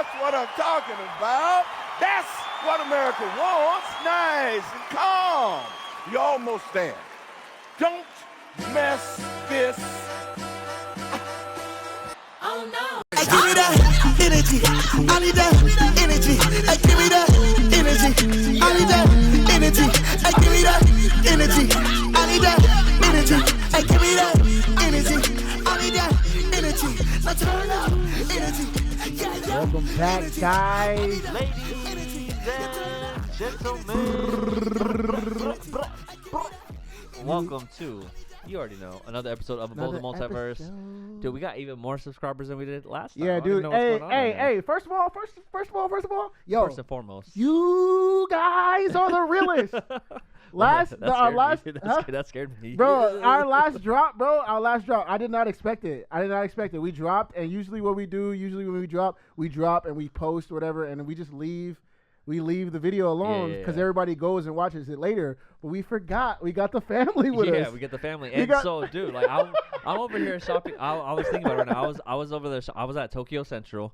That's what I'm talking about. That's what America wants. Nice and calm. You're almost there. Don't mess this. Oh no. I give me that energy. I need that energy. I give me that energy. I need that energy. I give me that energy. I need that energy. I give me that energy. I need that energy. Let's turn up energy. Welcome back, guys. Ladies and gentlemen. Welcome to, you already know, another episode of ABOV The Multiverse. Dude, we got even more subscribers than we did last time. Yeah, dude. Hey. First of all, yo. First and foremost. You guys are the realest. That scared me. Bro, our last drop. I did not expect it. We dropped, and usually when we drop and we post whatever, and we just leave. We leave the video alone because everybody goes and watches it later. But we forgot we got the family with us. Yeah, we get the family. And so, dude, like I'm over here shopping. I was thinking about it right now. I was over there. I was at Tokyo Central.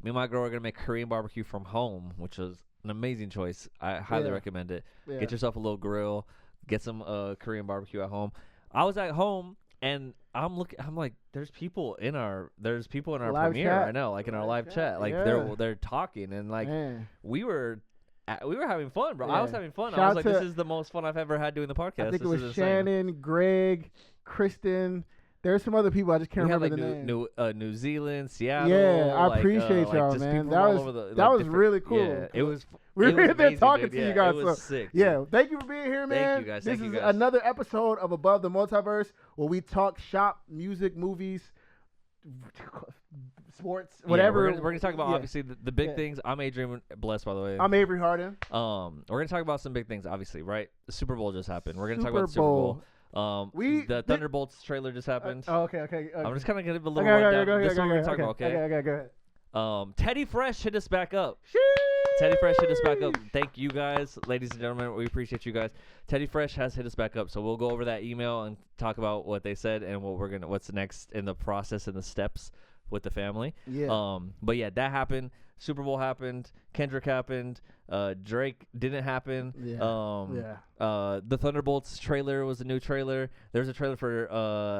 Me and my girl are gonna make Korean barbecue from home, which was an amazing choice. I highly recommend it. Yeah. Get yourself a little grill. Get some Korean barbecue at home. I was at home and I'm like, there's people in our premiere chat. right now, like in our live chat, like they're talking and like we were having fun, bro. I was having fun. I was like, this is the most fun I've ever had doing the podcast. I think it was Shannon, Greg, Kristen. There's some other people I just can't remember the name. New Zealand, Seattle. Yeah, I appreciate y'all, man. That was really cool. Yeah, it was. We were there talking to you guys. It was sick. Yeah, thank you for being here, man. Thank you guys. This is another episode of ABOV The Multiverse where we talk shop, music, movies, sports, whatever. We're gonna talk about obviously the big things. I'm Adrian Blest, by the way. I'm Avery Harden. We're gonna talk about some big things, obviously, right? The Super Bowl just happened. We're gonna talk about the Super Bowl. The Thunderbolts trailer just happened. Okay. I'm just gonna give a little rundown. This is what we're gonna talk about, okay? Okay, go ahead. Teddy Fresh hit us back up. Teddy Fresh hit us back up. Thank you guys, ladies and gentlemen. We appreciate you guys. Teddy Fresh has hit us back up, so we'll go over that email and talk about what they said and what's next in the process and the steps with the family. Yeah. But yeah, that happened. Super Bowl happened. Kendrick happened. Drake didn't happen. The Thunderbolts trailer was a new trailer. There was a trailer for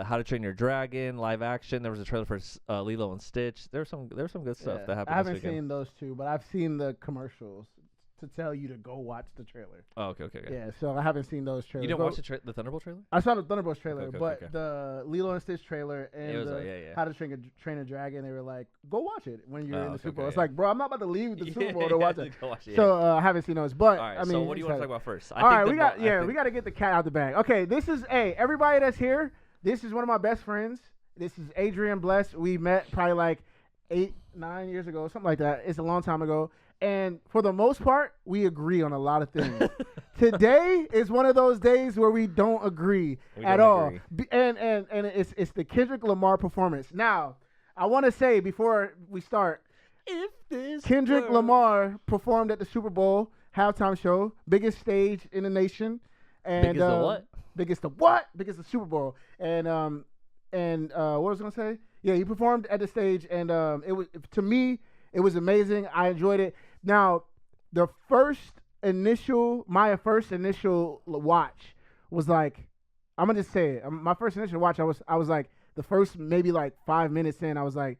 How to Train Your Dragon live action. There was a trailer for Lilo and Stitch. There was some good stuff that happened. I haven't seen those two, but I've seen the commercials to tell you to go watch the trailer. Oh, okay. Yeah, so I haven't seen those trailers. You didn't watch the Thunderbolt trailer? I saw the Thunderbolts trailer, Okay. the Lilo and Stitch trailer and How to Train a Dragon, they were like, go watch it when you're in the Super Bowl. It's like, bro, I'm not about to leave the Super Bowl to watch it. So I haven't seen those, but right, I mean, so what do you want to talk about first? We got to get the cat out the bag. Okay, this is everybody that's here. This is one of my best friends. This is Adrian Blest. We met probably like 8-9 years ago, something like that. It's a long time ago. And for the most part, we agree on a lot of things. Today is one of those days where we don't agree at all. And it's the Kendrick Lamar performance. Now, I want to say before we start, Kendrick Lamar performed at the Super Bowl halftime show, biggest stage in the nation. And biggest the what? Biggest the what? Biggest the Super Bowl. And what was I going to say? Yeah, he performed at the stage, and it was, to me, it was amazing. I enjoyed it. Now, my first initial watch was like, I'm gonna just say it. My first initial watch, I was like, the first maybe like 5 minutes in, I was like,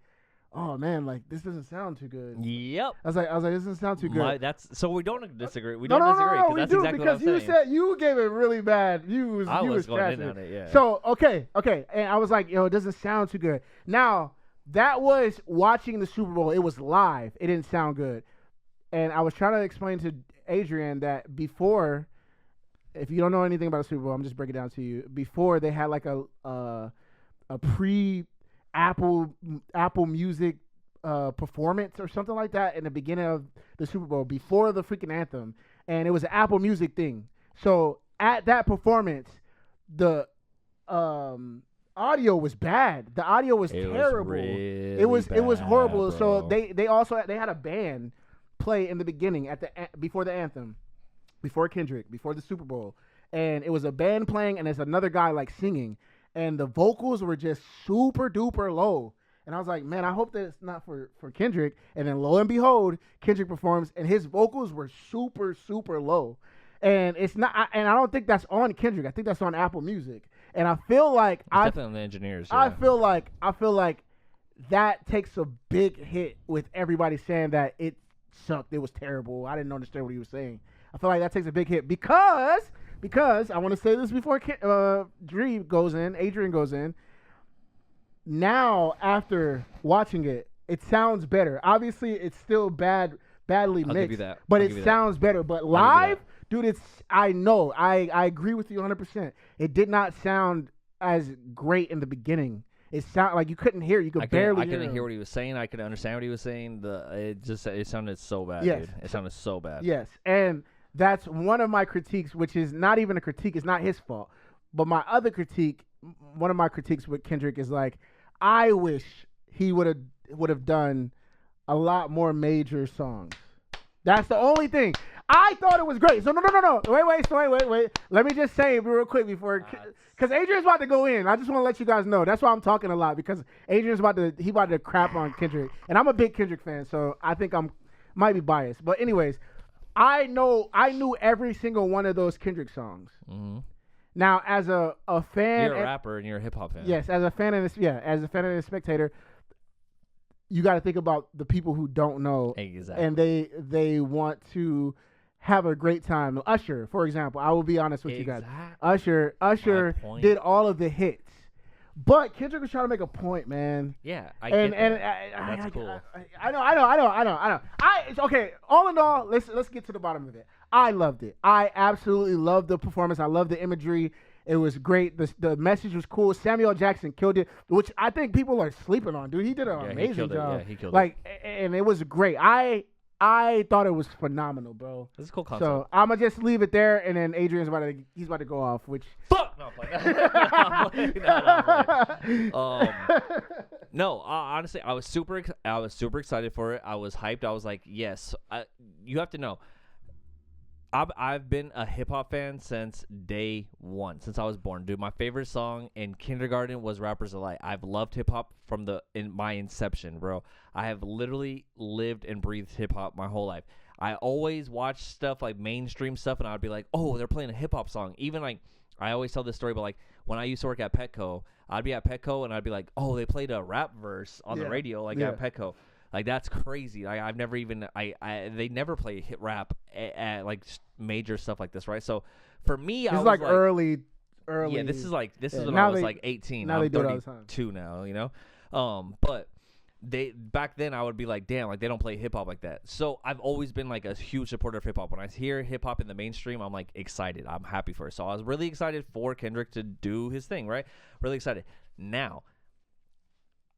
oh man, like this doesn't sound too good. Yep. I was like, this doesn't sound too good. So we don't disagree. We don't disagree. No, we that's do exactly because what I'm you saying. said you gave it really bad. I was going in on it. Yeah. So okay, and I was like, yo, it doesn't sound too good. Now that was watching the Super Bowl. It was live. It didn't sound good. And I was trying to explain to Adrian that before, if you don't know anything about the Super Bowl, I'm just breaking it down to you. Before they had like a pre-Apple Music performance or something like that in the beginning of the Super Bowl before the freaking anthem, and it was an Apple Music thing. So at that performance, the audio was bad. The audio was terrible. It was horrible. Bro. So they had a band play in the beginning before the anthem, before Kendrick, before the Super Bowl, and it was a band playing and there's another guy like singing, and the vocals were just super duper low, And I was like, man, I hope that it's not for Kendrick. And then lo and behold, Kendrick performs, and his vocals were super, super low. And it's not, and I don't think that's on Kendrick. I think that's on Apple Music. And I feel like definitely on the engineers. Yeah. I feel like that takes a big hit with everybody saying that it sucked. It was terrible. I didn't understand what he was saying. I feel like that takes a big hit because I want to say this before Adrian goes in. Now, after watching it, it sounds better. Obviously, it's still badly mixed. Give you that. But it sounds better. But live, dude, I know. I agree with you 100%. It did not sound as great in the beginning. It sounded like you couldn't hear. You could barely hear. I couldn't hear what he was saying. I couldn't understand what he was saying. It sounded so bad, yes. dude. It sounded so bad. Yes, and that's one of my critiques, which is not even a critique. It's not his fault. But my other critique, one of my critiques with Kendrick is like, I wish he would have done a lot more major songs. That's the only thing. I thought it was great. So no. Wait. Let me just say real quick before, because Adrian's about to go in. I just want to let you guys know. That's why I'm talking a lot, because Adrian's about to crap on Kendrick, and I'm a big Kendrick fan, so I think might be biased. But anyways, I knew every single one of those Kendrick songs. Mm-hmm. Now, as a fan, you're a rapper and you're a hip hop fan. Yes, as a fan and a spectator, you got to think about the people who don't know, exactly, and they want to have a great time. Usher, for example, I will be honest with you guys. Usher did all of the hits, but Kendrick was trying to make a point, man. Yeah, that's cool. I know. Okay. All in all, let's get to the bottom of it. I loved it. I absolutely loved the performance. I loved the imagery. It was great. The message was cool. Samuel Jackson killed it, which I think people are sleeping on, dude. He did an amazing job. Yeah, he killed it. And it was great. I thought it was phenomenal, bro. This is a cool concept. So I'm gonna just leave it there, and then Adrian's about to go off. Which fuck no, no. Honestly, I was super excited for it. I was hyped. I was like, yes. You have to know, I've been a hip hop fan since day one, since I was born, dude. My favorite song in kindergarten was Rappers Delight. I've loved hip hop from my inception, bro. I have literally lived and breathed hip hop my whole life. I always watched stuff like mainstream stuff, and I'd be like, oh, they're playing a hip hop song. Even like, I always tell this story, but like when I used to work at Petco, I'd be at Petco and I'd be like, oh, they played a rap verse on the radio, like at Petco. Like, that's crazy. I've never even they never play hit rap at like major stuff like this, right? So for me, I was like early. Yeah, this is when I was like 18. Now I'm they do it all the time. 32 now, you know. But back then I would be like, damn, like they don't play hip hop like that. So I've always been like a huge supporter of hip hop. When I hear hip hop in the mainstream, I'm like excited. I'm happy for it. So I was really excited for Kendrick to do his thing, right? Really excited. Now,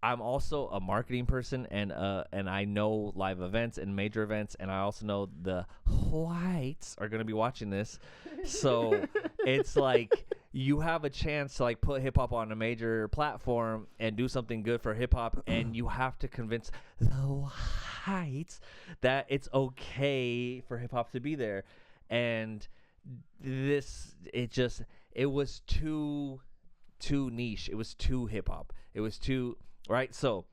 I'm also a marketing person, and I know live events and major events, and I also know the whites are gonna be watching this, so it's like you have a chance to like put hip hop on a major platform and do something good for hip hop, and you have to convince the whites that it's okay for hip hop to be there, and it was too niche. It was too hip hop. It was too. Right, so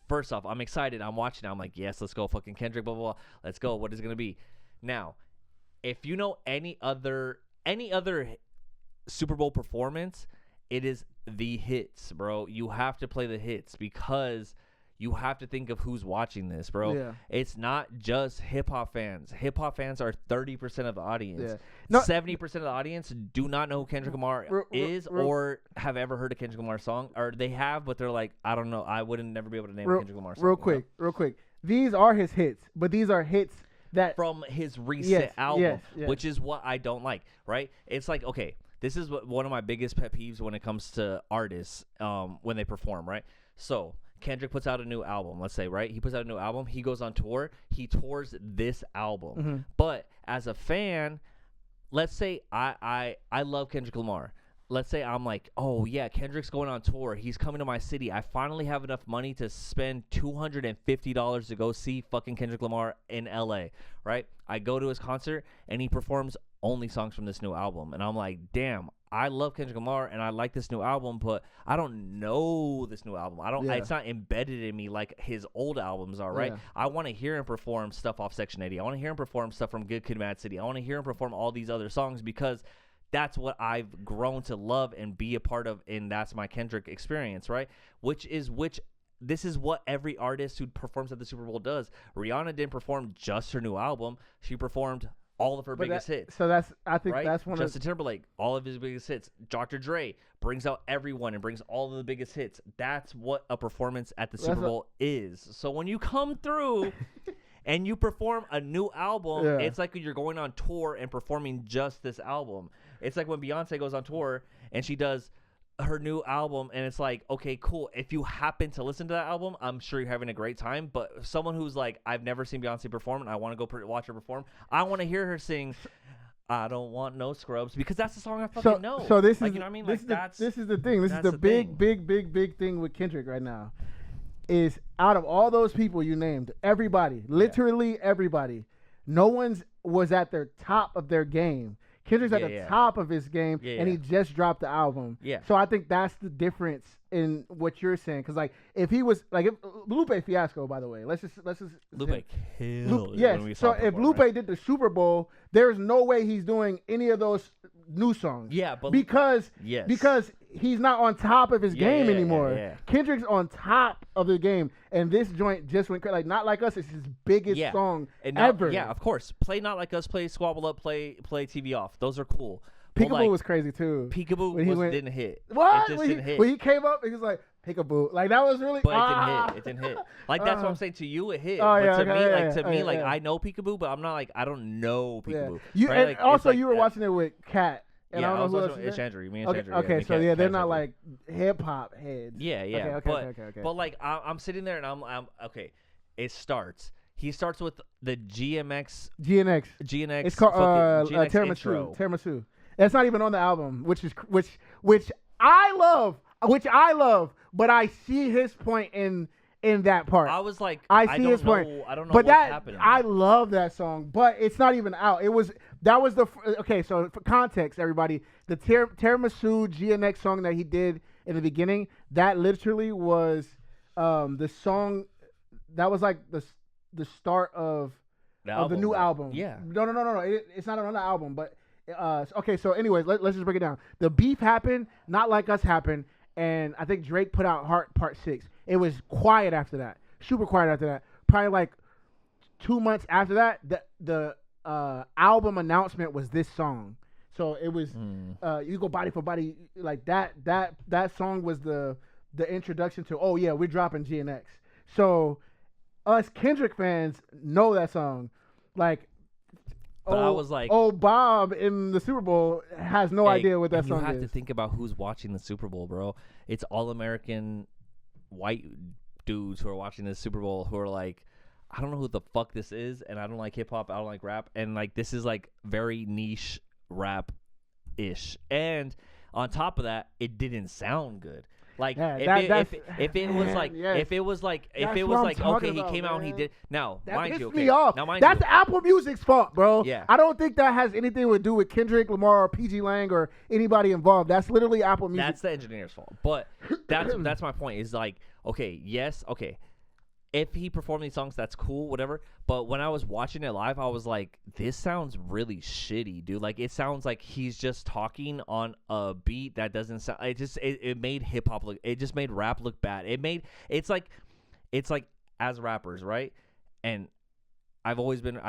first off, I'm excited. I'm watching. I'm like, yes, let's go, fucking Kendrick, blah blah blah. Let's go. What is it gonna be? Now, if you know any other Super Bowl performance, it is the hits, bro. You have to play the hits because you have to think of who's watching this, bro. Yeah. It's not just hip-hop fans. Hip-hop fans are 30% of the audience. Yeah. 70% of the audience do not know who Kendrick Lamar is or have ever heard a Kendrick Lamar song. Or they have, but they're like, I don't know. I wouldn't never be able to name a Kendrick Lamar song. Real quick. These are his hits, but these are hits that... From his recent album, which is what I don't like, right? It's like, okay, this is one of my biggest pet peeves when it comes to artists when they perform, right? So... Kendrick puts out a new album, let's say, right? He puts out a new album. He goes on tour. He tours this album. Mm-hmm. But as a fan, let's say I love Kendrick Lamar. Let's say I'm like, oh, yeah, Kendrick's going on tour. He's coming to my city. I finally have enough money to spend $250 to go see fucking Kendrick Lamar in L.A., right? I go to his concert, and he performs only songs from this new album. And I'm like, damn, I love Kendrick Lamar and I like this new album, but I don't know this new album. I don't. Yeah. It's not embedded in me like his old albums are. Right. Yeah. I want to hear him perform stuff off Section 80. I want to hear him perform stuff from Good Kid, Mad City. I want to hear him perform all these other songs because that's what I've grown to love and be a part of, and that's my Kendrick experience, right? This is what every artist who performs at the Super Bowl does. Rihanna didn't perform just her new album; she performed all of her biggest hits. So I think right? that's one Justin of Timberlake, all of his biggest hits. Dr. Dre brings out everyone and brings all of the biggest hits. That's what a performance at the Super Bowl is. So when you come through and you perform a new album, it's like you're going on tour and performing just this album. It's like when Beyonce goes on tour and she does her new album, and it's like, okay, cool. If you happen to listen to that album, I'm sure you're having a great time. But someone who's like, I've never seen Beyonce perform, and I want to go watch her perform, I want to hear her sing I Don't Want No Scrubs, because that's the song I fucking know. So this like, is, you know what I mean? This, Like, this is the thing. This is the thing. big thing with Kendrick right now. Is out of all those people you named, everybody, literally everybody, no one's was at their top of their game. Kendrick's at the top of his game, and he just dropped the album. Yeah. So I think that's the difference in what you're saying. Because like, if he was like, if Lupe Fiasco, by the way, let's just Lupe killed. Yes. So if Lupe did the Super Bowl, there's no way he's doing any of those new songs. Yeah, but because he's not on top of his game anymore. Yeah. Kendrick's on top of the game, and this joint just went like Not Like Us is his biggest song ever. Yeah, of course. Play Not Like Us, play Squabble Up, play TV Off. Those are cool. Peekaboo was crazy too. Peekaboo didn't hit. What? It just didn't hit. When he came up, he was like Peekaboo. Like that was really. But it didn't hit. Like that's what I'm saying. To you, it hit. Oh, but yeah, to me, I know Peekaboo, but I'm not like I don't know Peekaboo. You right? and like, also like you were watching it with Kat. And I I don't was know who watching else. it's Chandra. Me and Okay, Chandra. okay, so they're not like hip hop heads. Yeah. Okay. But like I'm sitting there and I'm okay. It starts. He starts with the GNX. It's called GNX Tiramisu. intro. Tiramisu. That's not even on the album, which I love, but I see his point in that part. I was like, I see his point. I don't know but what's happening. I love that song, but it's not even out. That was okay. So for context, everybody, the Tiramisu GNX song that he did in the beginning, that literally was the song that was like the start of the new album. Yeah. No. It's not on the album, but okay. So anyways, let's just break it down. The beef happened, Not Like Us happened, and I think Drake put out Heart Part 6. It was quiet after that, super quiet after that. Probably like 2 months after that, the album announcement was this song. So it was you go body for body like that. That song was the introduction to we're dropping GNX. So us Kendrick fans know that song. Like, but I was like, Bob in the Super Bowl has no idea what that song is. You have to think about who's watching the Super Bowl, bro. It's all American white dudes who are watching this Super Bowl who are like, I don't know who the fuck this is, and I don't like hip hop, I don't like rap, and like this is like very niche rap ish. And on top of that, it didn't sound good. Like if it was like okay, he came out and he did. Now, mind you, me off. Now, mind that's you, Apple Music's fault, bro. Yeah. I don't think that has anything to do with Kendrick Lamar or PG Lang or anybody involved. That's literally Apple Music. That's the engineer's fault. But that's my point. Is like, okay, yes, okay. If he performed these songs, that's cool, whatever. But when I was watching it live, I was like, this sounds really shitty, dude. Like, it sounds like he's just talking on a beat that doesn't sound. It made hip hop look. It just made rap look bad. It's like as rappers, right? And I've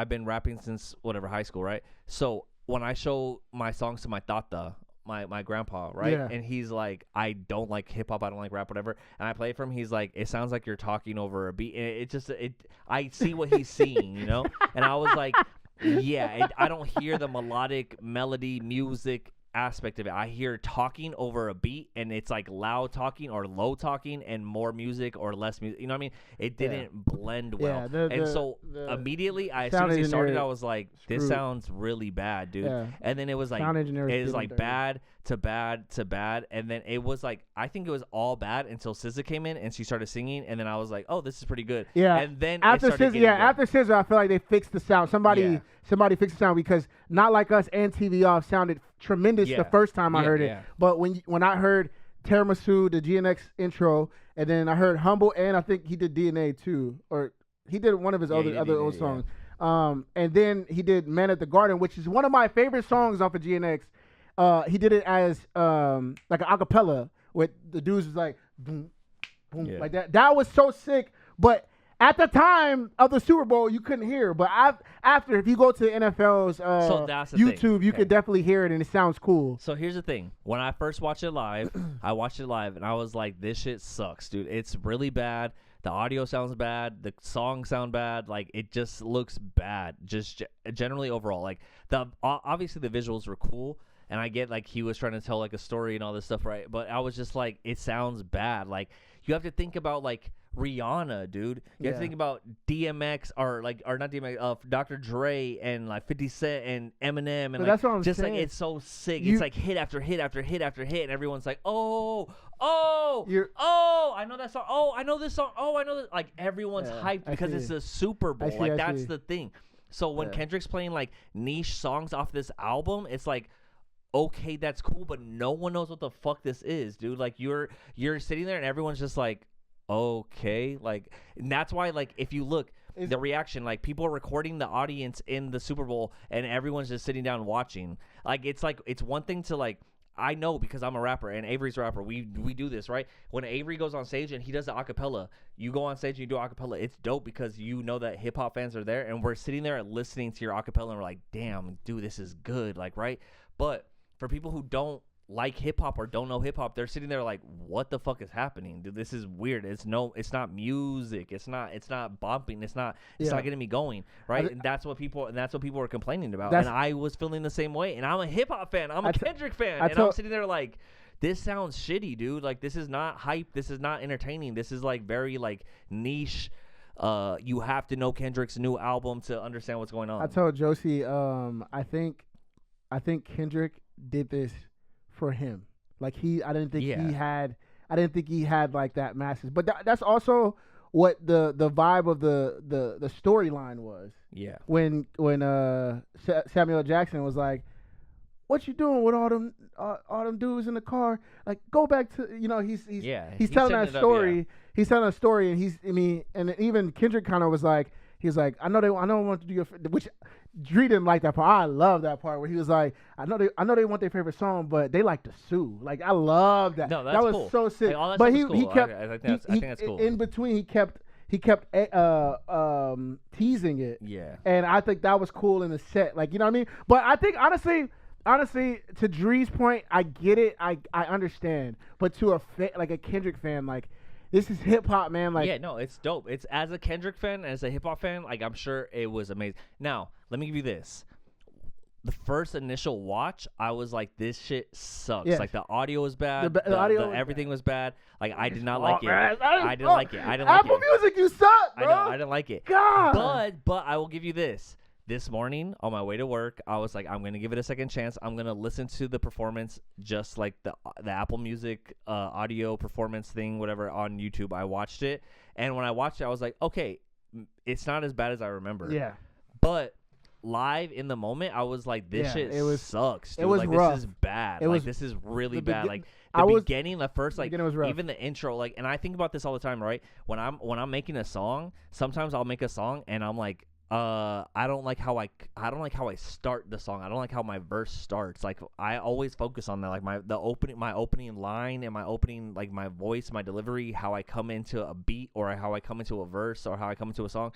been rapping since whatever high school, right? So when I show my songs to my tata, my grandpa, right? Yeah. And he's like, I don't like hip hop, I don't like rap, whatever. And I play it for him. He's like, it sounds like you're talking over a beat. And I see what he's seeing, you know. And I was like, yeah, I don't hear the melodic melody music aspect of it. I hear talking over a beat, and it's like loud talking or low talking and more music or less music. You know what I mean? It didn't blend well. Yeah, so immediately, as soon as he started, I was like, this sounds really bad, dude. Yeah. And then it was like, it was like bad to bad to bad. And then it was like, I think it was all bad until SZA came in and she started singing. And then I was like, oh, this is pretty good. Yeah. And then after SZA, I feel like they fixed the sound. Somebody somebody fix the sound because Not Like Us and TV Off sounded tremendous the first time I heard it. But when I heard Tiramisu, the GNX intro, and then I heard Humble, and I think he did DNA too, or he did one of his other old songs. And then he did Man at the Garden, which is one of my favorite songs off of GNX. He did it as like an acapella with the dudes was like boom, boom, like that. That was so sick. But at the time of the Super Bowl, you couldn't hear. But after, if you go to the NFL's YouTube, you could definitely hear it, and it sounds cool. So here's the thing. When I first watched it live, and I was like, this shit sucks, dude. It's really bad. The audio sounds bad. The songs sound bad. Like, it just looks bad. Just generally overall. Like, obviously the visuals were cool, and I get, like, he was trying to tell, like, a story and all this stuff, right? But I was just like, it sounds bad. Like, you have to think about, like, Rihanna, dude. You have to think about DMX or not DMX, Dr. Dre and like 50 Cent and Eminem, and so that's what I'm just saying. Like it's so sick. It's like hit after hit after hit after hit, and everyone's like, oh, I know that song. Oh, I know this song. Oh, I know this. Like everyone's hyped because it's a Super Bowl. Like that's the thing. So when Kendrick's playing like niche songs off this album, it's like, okay, that's cool, but no one knows what the fuck this is, dude. Like you're sitting there and everyone's just like, okay, like, and that's why, like, if you look the reaction, like people are recording the audience in the Super Bowl and everyone's just sitting down watching. Like it's one thing to like, I know because I'm a rapper and Avery's a rapper, we do this, right? When Avery goes on stage and he does the acapella, you go on stage and you do acapella, it's dope because you know that hip hop fans are there and we're sitting there listening to your acapella and we're like, damn, dude, this is good, like, right? But for people who don't like hip hop or don't know hip hop, they're sitting there like, what the fuck is happening, dude? This is weird. It's not music. It's not bumping. It's not getting me going, right? And that's what people are complaining about. And I was feeling the same way. And I'm a hip hop fan. I'm a Kendrick fan, and I'm sitting there like, this sounds shitty, dude. Like this is not hype. This is not entertaining. This is like very like niche. You have to know Kendrick's new album to understand what's going on. I told Josie, I think Kendrick did this for him. Like I didn't think he had like that masses. But that's also what the vibe of the storyline was. Yeah. When Samuel L. Jackson was like, "What you doing with all them dudes in the car? Like, go back to he's telling that story. He's telling a story, and and even Kendrick kind of was like, I know I want to do your, which Dre didn't like that part. I love that part where he was like, I know they want their favorite song, but they like to sue. Like I love that. No, that's that was cool. so sick. Like, all that but stuff is he cool. kept. I think that's cool. In between, he kept teasing it. Yeah. And I think that was cool in the set. Like, you know what I mean? But I think honestly, to Dre's point, I get it. I understand. But to a Kendrick fan, like, this is hip hop, man. Like, yeah, no, it's dope. It's as a Kendrick fan, as a hip hop fan, like I'm sure it was amazing. Now, let me give you this. The first initial watch, I was like, this shit sucks. Yes. Like the audio was bad. The audio, everything was bad. Like I did not like it. I didn't like it. Apple Music, you suck, bro. I know. I didn't like it. God. But I will give you this. This morning on my way to work, I was like, I'm going to give it a second chance. I'm going to listen to the performance, just like the Apple Music audio performance thing, whatever, on YouTube. I watched it. And when I watched it, I was like, okay, it's not as bad as I remember. Yeah. But live in the moment, I was like, this shit sucks, dude. It was like, rough. This is bad. This is really bad. Like the beginning, the first, like, was rough. Even the intro, like, and I think about this all the time, right? When I'm making a song, sometimes I'll make a song and I'm like, I don't like how I start the song. I don't like how my verse starts. Like I always focus on that, like my opening line and my opening, like my voice, my delivery, how I come into a beat or how I come into a verse or how I come into a song.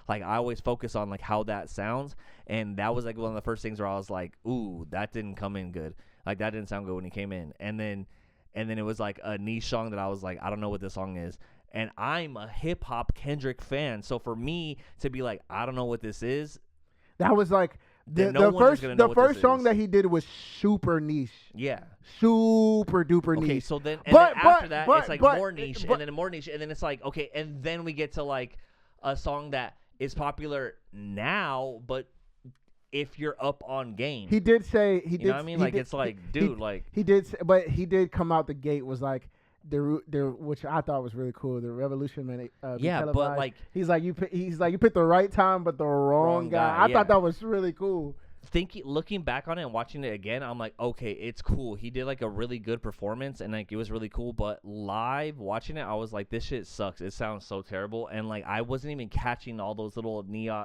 Like I always focus on like how that sounds, and that was like one of the first things where I was like, ooh, that didn't come in good. Like that didn't sound good when he came in, and then it was like a niche song that I was like, I don't know what this song is. And I'm a hip hop Kendrick fan, so for me to be like, I don't know what this is, that was like the first song that he did was super niche. Yeah, super duper niche. Okay, so then after that, it's like more niche, and then more niche, and then it's like, okay, and then we get to like a song that is popular now, but if you're up on game, he did say you know what I mean? Like it's like, dude, like he did, but he did come out the gate was like, which I thought was really cool. The revolution man. Be Yeah, but televised. like he's like you picked the right time, but the wrong guy. I yeah. thought that was really cool. Looking back on it and watching it again, I'm like, okay, it's cool. He did like a really good performance, and like it was really cool. But live watching it, I was like, this shit sucks. It sounds so terrible, and like I wasn't even catching all those little niche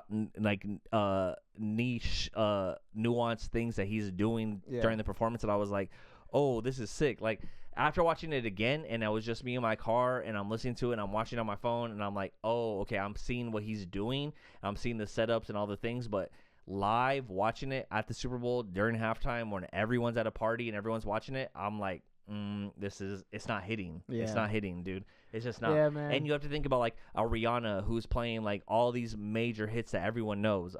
nuanced things that he's doing during the performance. And I was like, oh, this is sick. Like after watching it again, and it was just me in my car, and I'm listening to it, and I'm watching it on my phone, and I'm like, oh, okay, I'm seeing what he's doing. I'm seeing the setups and all the things, but live watching it at the Super Bowl during halftime when everyone's at a party and everyone's watching it, I'm like, it's not hitting. Yeah. It's not hitting, dude. It's just not. Yeah, man. And you have to think about like a Rihanna who's playing like all these major hits that everyone knows.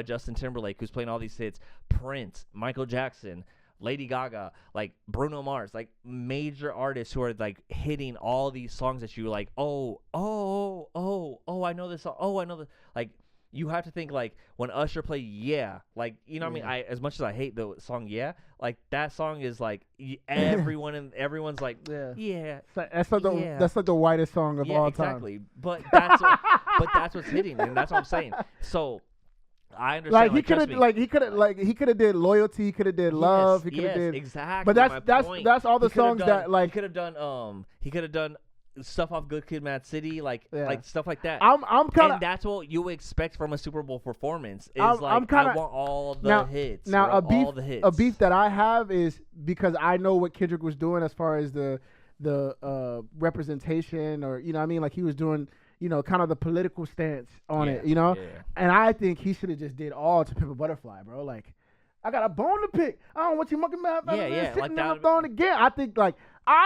Justin Timberlake who's playing all these hits. Prince, Michael Jackson, Lady Gaga, like Bruno Mars, like major artists who are like hitting all these songs that you like, oh, I know this song. Oh, I know this. Like, you have to think like when Usher played Yeah, like, you know what I mean? I as much as I hate the song Yeah, like that song is like everyone's like yeah. That's like the whitest song of all time. Exactly. But that's what's hitting, and that's what I'm saying. So I understand. Like he could have did Loyalty, he could have did Love, he could have did exactly. But that's all the songs that like he could have done stuff off Good Kid, Mad City, like stuff like that. I'm kind of, and that's what you expect from a Super Bowl performance. Is I want all the hits. Now all the hits. A beef that I have is because I know what Kendrick was doing as far as the representation, or you know what I mean, like he was doing, you know, kind of the political stance on it, you know. Yeah. And I think he should have just did all To Pimp a Butterfly, bro. Like, I got a bone to pick. I don't want you monkey mouth. Sitting on the throne again. I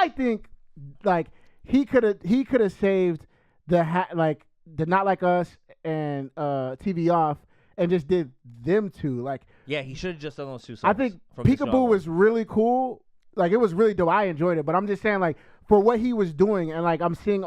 think he could have saved the Not Like Us and TV Off and just did them two. Like, yeah, he should have just done those two songs. I think Peekaboo was really cool. Like, it was really dope. I enjoyed it, but I'm just saying, like, for what he was doing, and like I'm seeing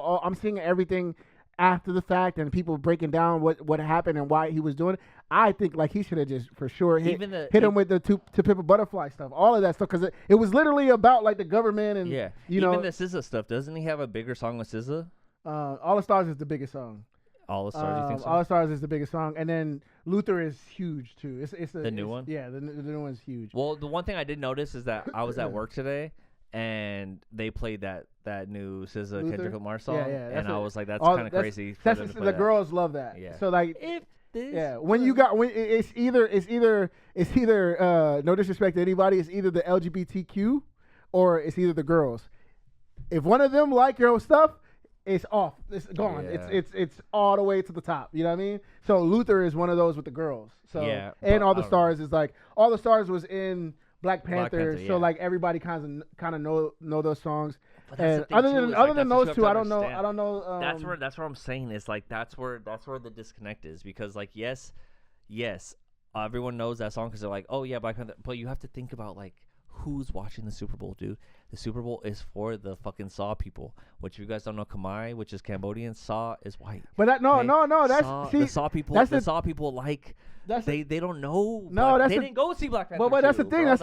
everything after the fact and people breaking down what happened and why he was doing it. I think like he should have just for sure hit him with the To Pimp a Butterfly stuff, all of that stuff, because it was literally about like the government and you know, even the SZA stuff. Doesn't he have a bigger song with SZA? All the Stars is the biggest song. All the Stars, you think so? All the Stars is the biggest song, and then Luther is huge too. It's the new one. Yeah, the new one's huge. Well, the one thing I did notice is that I was at work today, and they played that new SZA Kendrick Lamar song, and I was like, that's kind of crazy. The girls love that. Yeah. So like, when it's either no disrespect to anybody, it's either the LGBTQ or it's either the girls. If one of them like your stuff, it's off. It's gone. Yeah. It's all the way to the top. You know what I mean? So Luther is one of those with the girls. So and All the Stars is like All the Stars was in Black Panther, so like everybody kind of know those songs. And other than those two, I don't know. That's what I'm saying is like that's where the disconnect is, because like yes, everyone knows that song because they're like, oh yeah, Black Panther, but you have to think about like who's watching the Super Bowl, dude. The Super Bowl is for the fucking Saw people, which if you guys don't know, Khmer, which is Cambodian, Saw is white. But that's the Saw people. The Saw people like. They don't know. No, they didn't go see Black Panther. But that's the thing. That's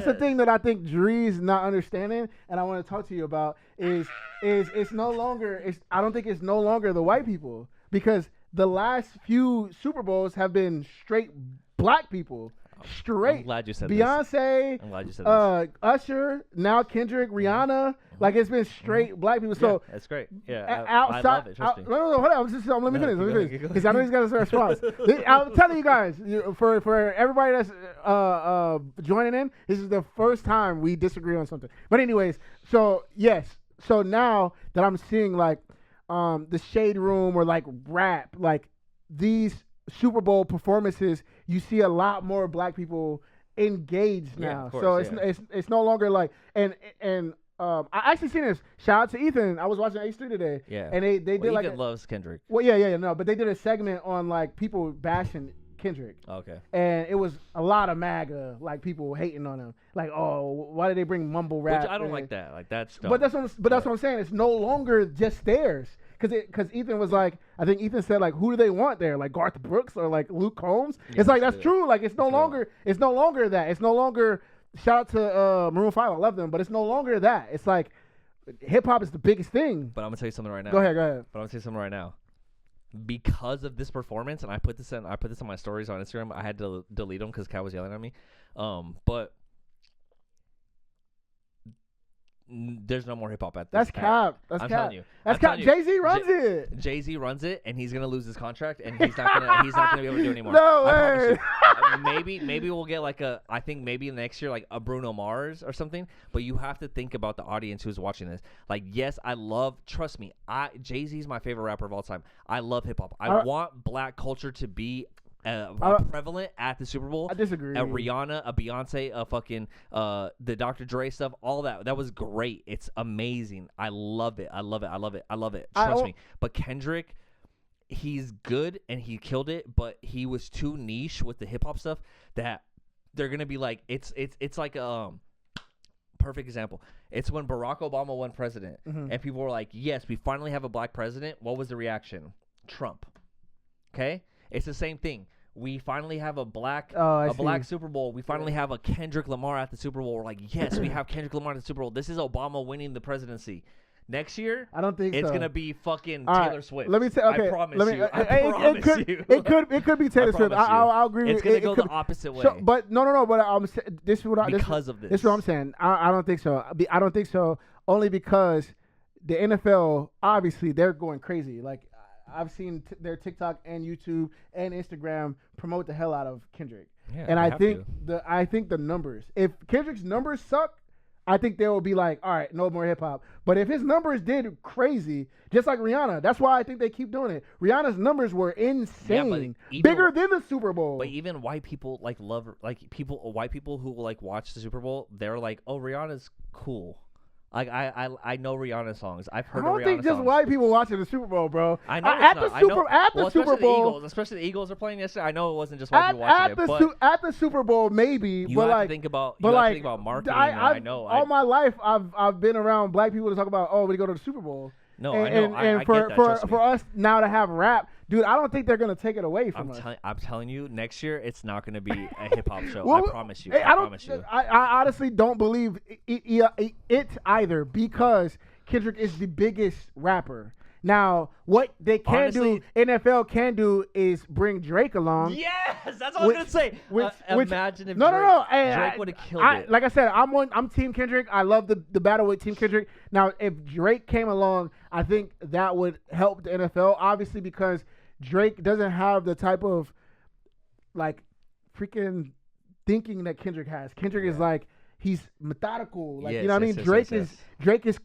the thing that I think Dre's not understanding, and I want to talk to you about is it's no longer. I don't think it's no longer the white people, because the last few Super Bowls have been straight black people. Straight. I'm glad you said Beyonce, I'm glad you said this. Usher, now Kendrick, Rihanna. Like, it's been straight black people. So that's great. Yeah, outside, I love it. Trust me. No, hold on. Let me finish. Because I know he's got a response. I'm telling you guys, for everybody that's joining in, this is the first time we disagree on something. But anyways, so yes. So now that I'm seeing like the Shade Room or like rap, like these Super Bowl performances, you see a lot more black people engaged now. Course, so it's no longer like and I actually seen this. Shout out to Ethan. I was watching H3 today. Yeah. And they did like Ethan loves Kendrick. Well, yeah, no, but they did a segment on like people bashing Kendrick. Okay. And it was a lot of MAGA, like people hating on him. Like, oh, why did they bring mumble rap? Which I don't like that. Like that's dumb. But that's what I'm saying. It's no longer just theirs. Because Ethan was like, I think Ethan said like, who do they want there? Like Garth Brooks or like Luke Combs? Yeah, it's like that's true. Like it's no longer that. It's no longer shout out to Maroon 5. I love them, but it's no longer that. It's like hip hop is the biggest thing. But I'm gonna tell you something right now. Go ahead. But I'm gonna tell you something right now. Because of this performance, and I put this on my stories on Instagram. I had to delete them because Kat was yelling at me. But there's no more hip hop at this. That's cap. That's I'm cap. telling you. That's cap. Jay-Z runs it. Jay-Z runs it, and he's gonna lose his contract, and he's not gonna be able to do it anymore. No I promise way. you. Maybe we'll get I think maybe next year like a Bruno Mars or something. But you have to think about the audience who's watching this. Like, yes, trust me, Jay-Z's my favorite rapper of all time. I love hip hop. I want black culture to be prevalent at the Super Bowl. I disagree. A Rihanna, a Beyonce, a fucking the Dr. Dre stuff, all that. That was great. It's amazing. I love it. Trust me. But Kendrick, he's good and he killed it, but he was too niche with the hip hop stuff that they're gonna be like it's like perfect example. It's when Barack Obama won president and people were like, yes, we finally have a black president. What was the reaction? Trump. Okay? It's the same thing. We finally have a black Super Bowl. We finally have a Kendrick Lamar at the Super Bowl. We're like, yes, we have Kendrick Lamar at the Super Bowl. This is Obama winning the presidency. Next year, I don't think it's so. gonna be fucking All right, Taylor Swift. Let me say, okay. I promise you. I promise you. It could be Taylor Swift. I'll agree. It's gonna go the opposite way. But no. But this is what because of this. This is what I'm saying. I don't think so. I don't think so. Only because the NFL, obviously, they're going crazy. Like, I've seen their TikTok and YouTube and Instagram promote the hell out of Kendrick. Yeah, and I think the numbers. If Kendrick's numbers suck, I think they will be like, all right, no more hip hop. But if his numbers did crazy, just like Rihanna, that's why I think they keep doing it. Rihanna's numbers were insane, bigger than the Super Bowl. But even white people white people who like watch the Super Bowl, they're like, oh, Rihanna's cool. Like I know Rihanna songs. I've heard of Rihanna songs. I don't think just white people watching the Super Bowl, bro. I know at the Super Bowl, especially the Eagles are playing yesterday. I know it wasn't just white people watching it. At the Super Bowl, maybe. You have to think about marketing. I know. All my life, I've been around black people to talk about. Oh, we go to the Super Bowl. No, I know. And I get that, for us now to have rap, dude, I don't think they're gonna take it away from us. I'm telling you, next year it's not gonna be a hip hop show. I promise you. I promise you. I honestly don't believe it either because Kendrick is the biggest rapper. Now, what they can do, NFL can do, is bring Drake along. Yes, that's what I was gonna say. Imagine if Drake would have killed it. Like I said, I'm Team Kendrick. I love the battle with Team Kendrick. Now, if Drake came along, I think that would help the NFL, obviously, because Drake doesn't have the type of like freaking thinking that Kendrick has. Kendrick is like, he's methodical. Like, you know what I mean? Drake is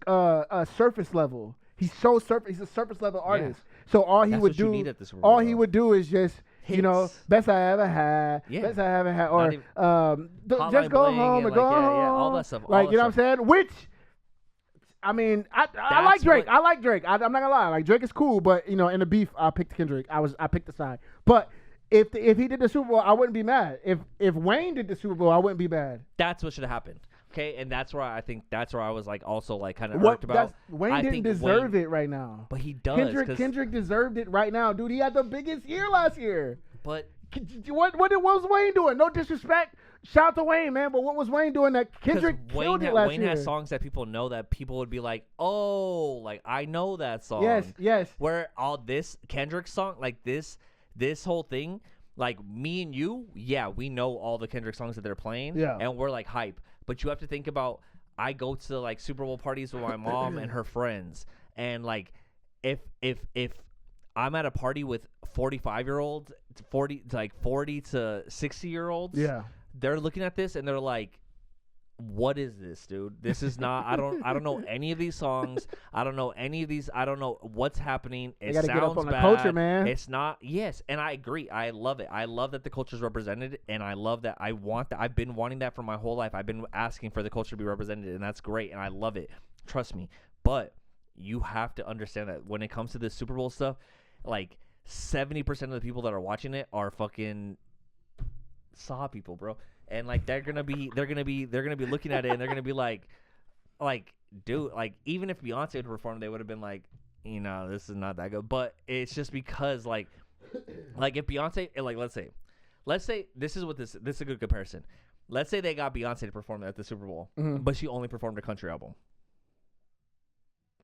surface level. He's a surface level artist. Yeah. So all he would do is just hits. Best I ever had, best I ever had, or just go home and go home. Yeah, all that stuff. Like, you know what I'm saying? Which, I mean, I like Drake. I like Drake. I'm not gonna lie. Like, Drake is cool, but in the beef, I picked Kendrick. I picked the side. But if he did the Super Bowl, I wouldn't be mad. If Wayne did the Super Bowl, I wouldn't be mad. That's what should have happened. Okay, and that's where I was like also like kind of irked about. Wayne didn't deserve it right now. But he does. Kendrick deserved it right now, dude. He had the biggest year last year. But what was Wayne doing? No disrespect. Shout out to Wayne, man. But what was Wayne doing that Kendrick killed it last year? Wayne has songs that people know that people would be like, oh, like I know that song. Yes. Where all this Kendrick song, like this whole thing, like me and you, yeah, we know all the Kendrick songs that they're playing. Yeah. And we're like hype. But you have to think about, I go to like Super Bowl parties with my mom and her friends, and like if I'm at a party with 45-year-olds, 40 to 60-year-olds, yeah, they're looking at this and they're like, what is this, dude? This is not. I don't know any of these songs. I don't know any of these. I don't know what's happening. It sounds get up on bad. The culture, man. It's not. Yes, and I agree. I love it. I love that the culture is represented, and I love that. I want that. I've been wanting that for my whole life. I've been asking for the culture to be represented, and that's great, and I love it. Trust me. But you have to understand that when it comes to this Super Bowl stuff, like 70% of the people that are watching it are fucking saw people, bro. And like they're gonna be looking at it and they're gonna be like, dude, like even if Beyonce would perform, they would have been like, this is not that good. But it's just because like if Beyonce, like let's say this is a good comparison. let's say they got Beyonce to perform at the Super Bowl, but she only performed a country album.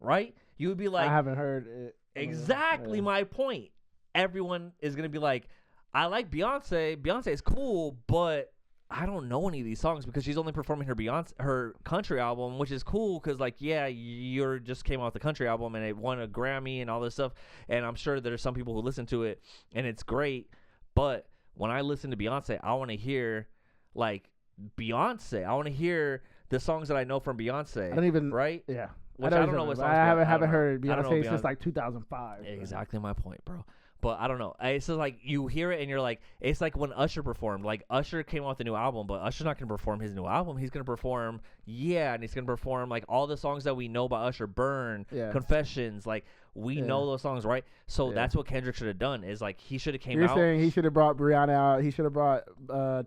Right? You would be like, I haven't heard it. Exactly my point. Everyone is going to be like, I like Beyonce. Beyonce is cool, but I don't know any of these songs because she's only performing her country album, which is cool because, like, yeah, you just came out with the country album and it won a Grammy and all this stuff. And I'm sure there's some people who listen to it and it's great. But when I listen to Beyonce, I want to hear, like, Beyonce. I want to hear the songs that I know from Beyonce. I don't even. Right? Yeah. Which I don't know what songs. I haven't heard Beyonce since like 2005. Exactly my point, bro. But I don't know. It's just like you hear it and you're like, it's like when Usher performed. Like Usher came out with a new album, but Usher's not gonna perform his new album. He's gonna perform, and he's gonna perform like all the songs that we know about Usher, Burn, Confessions. Like we know those songs, right? So that's what Kendrick should have done. Is like he should have came out. You're saying he should have brought Rihanna out. He should have brought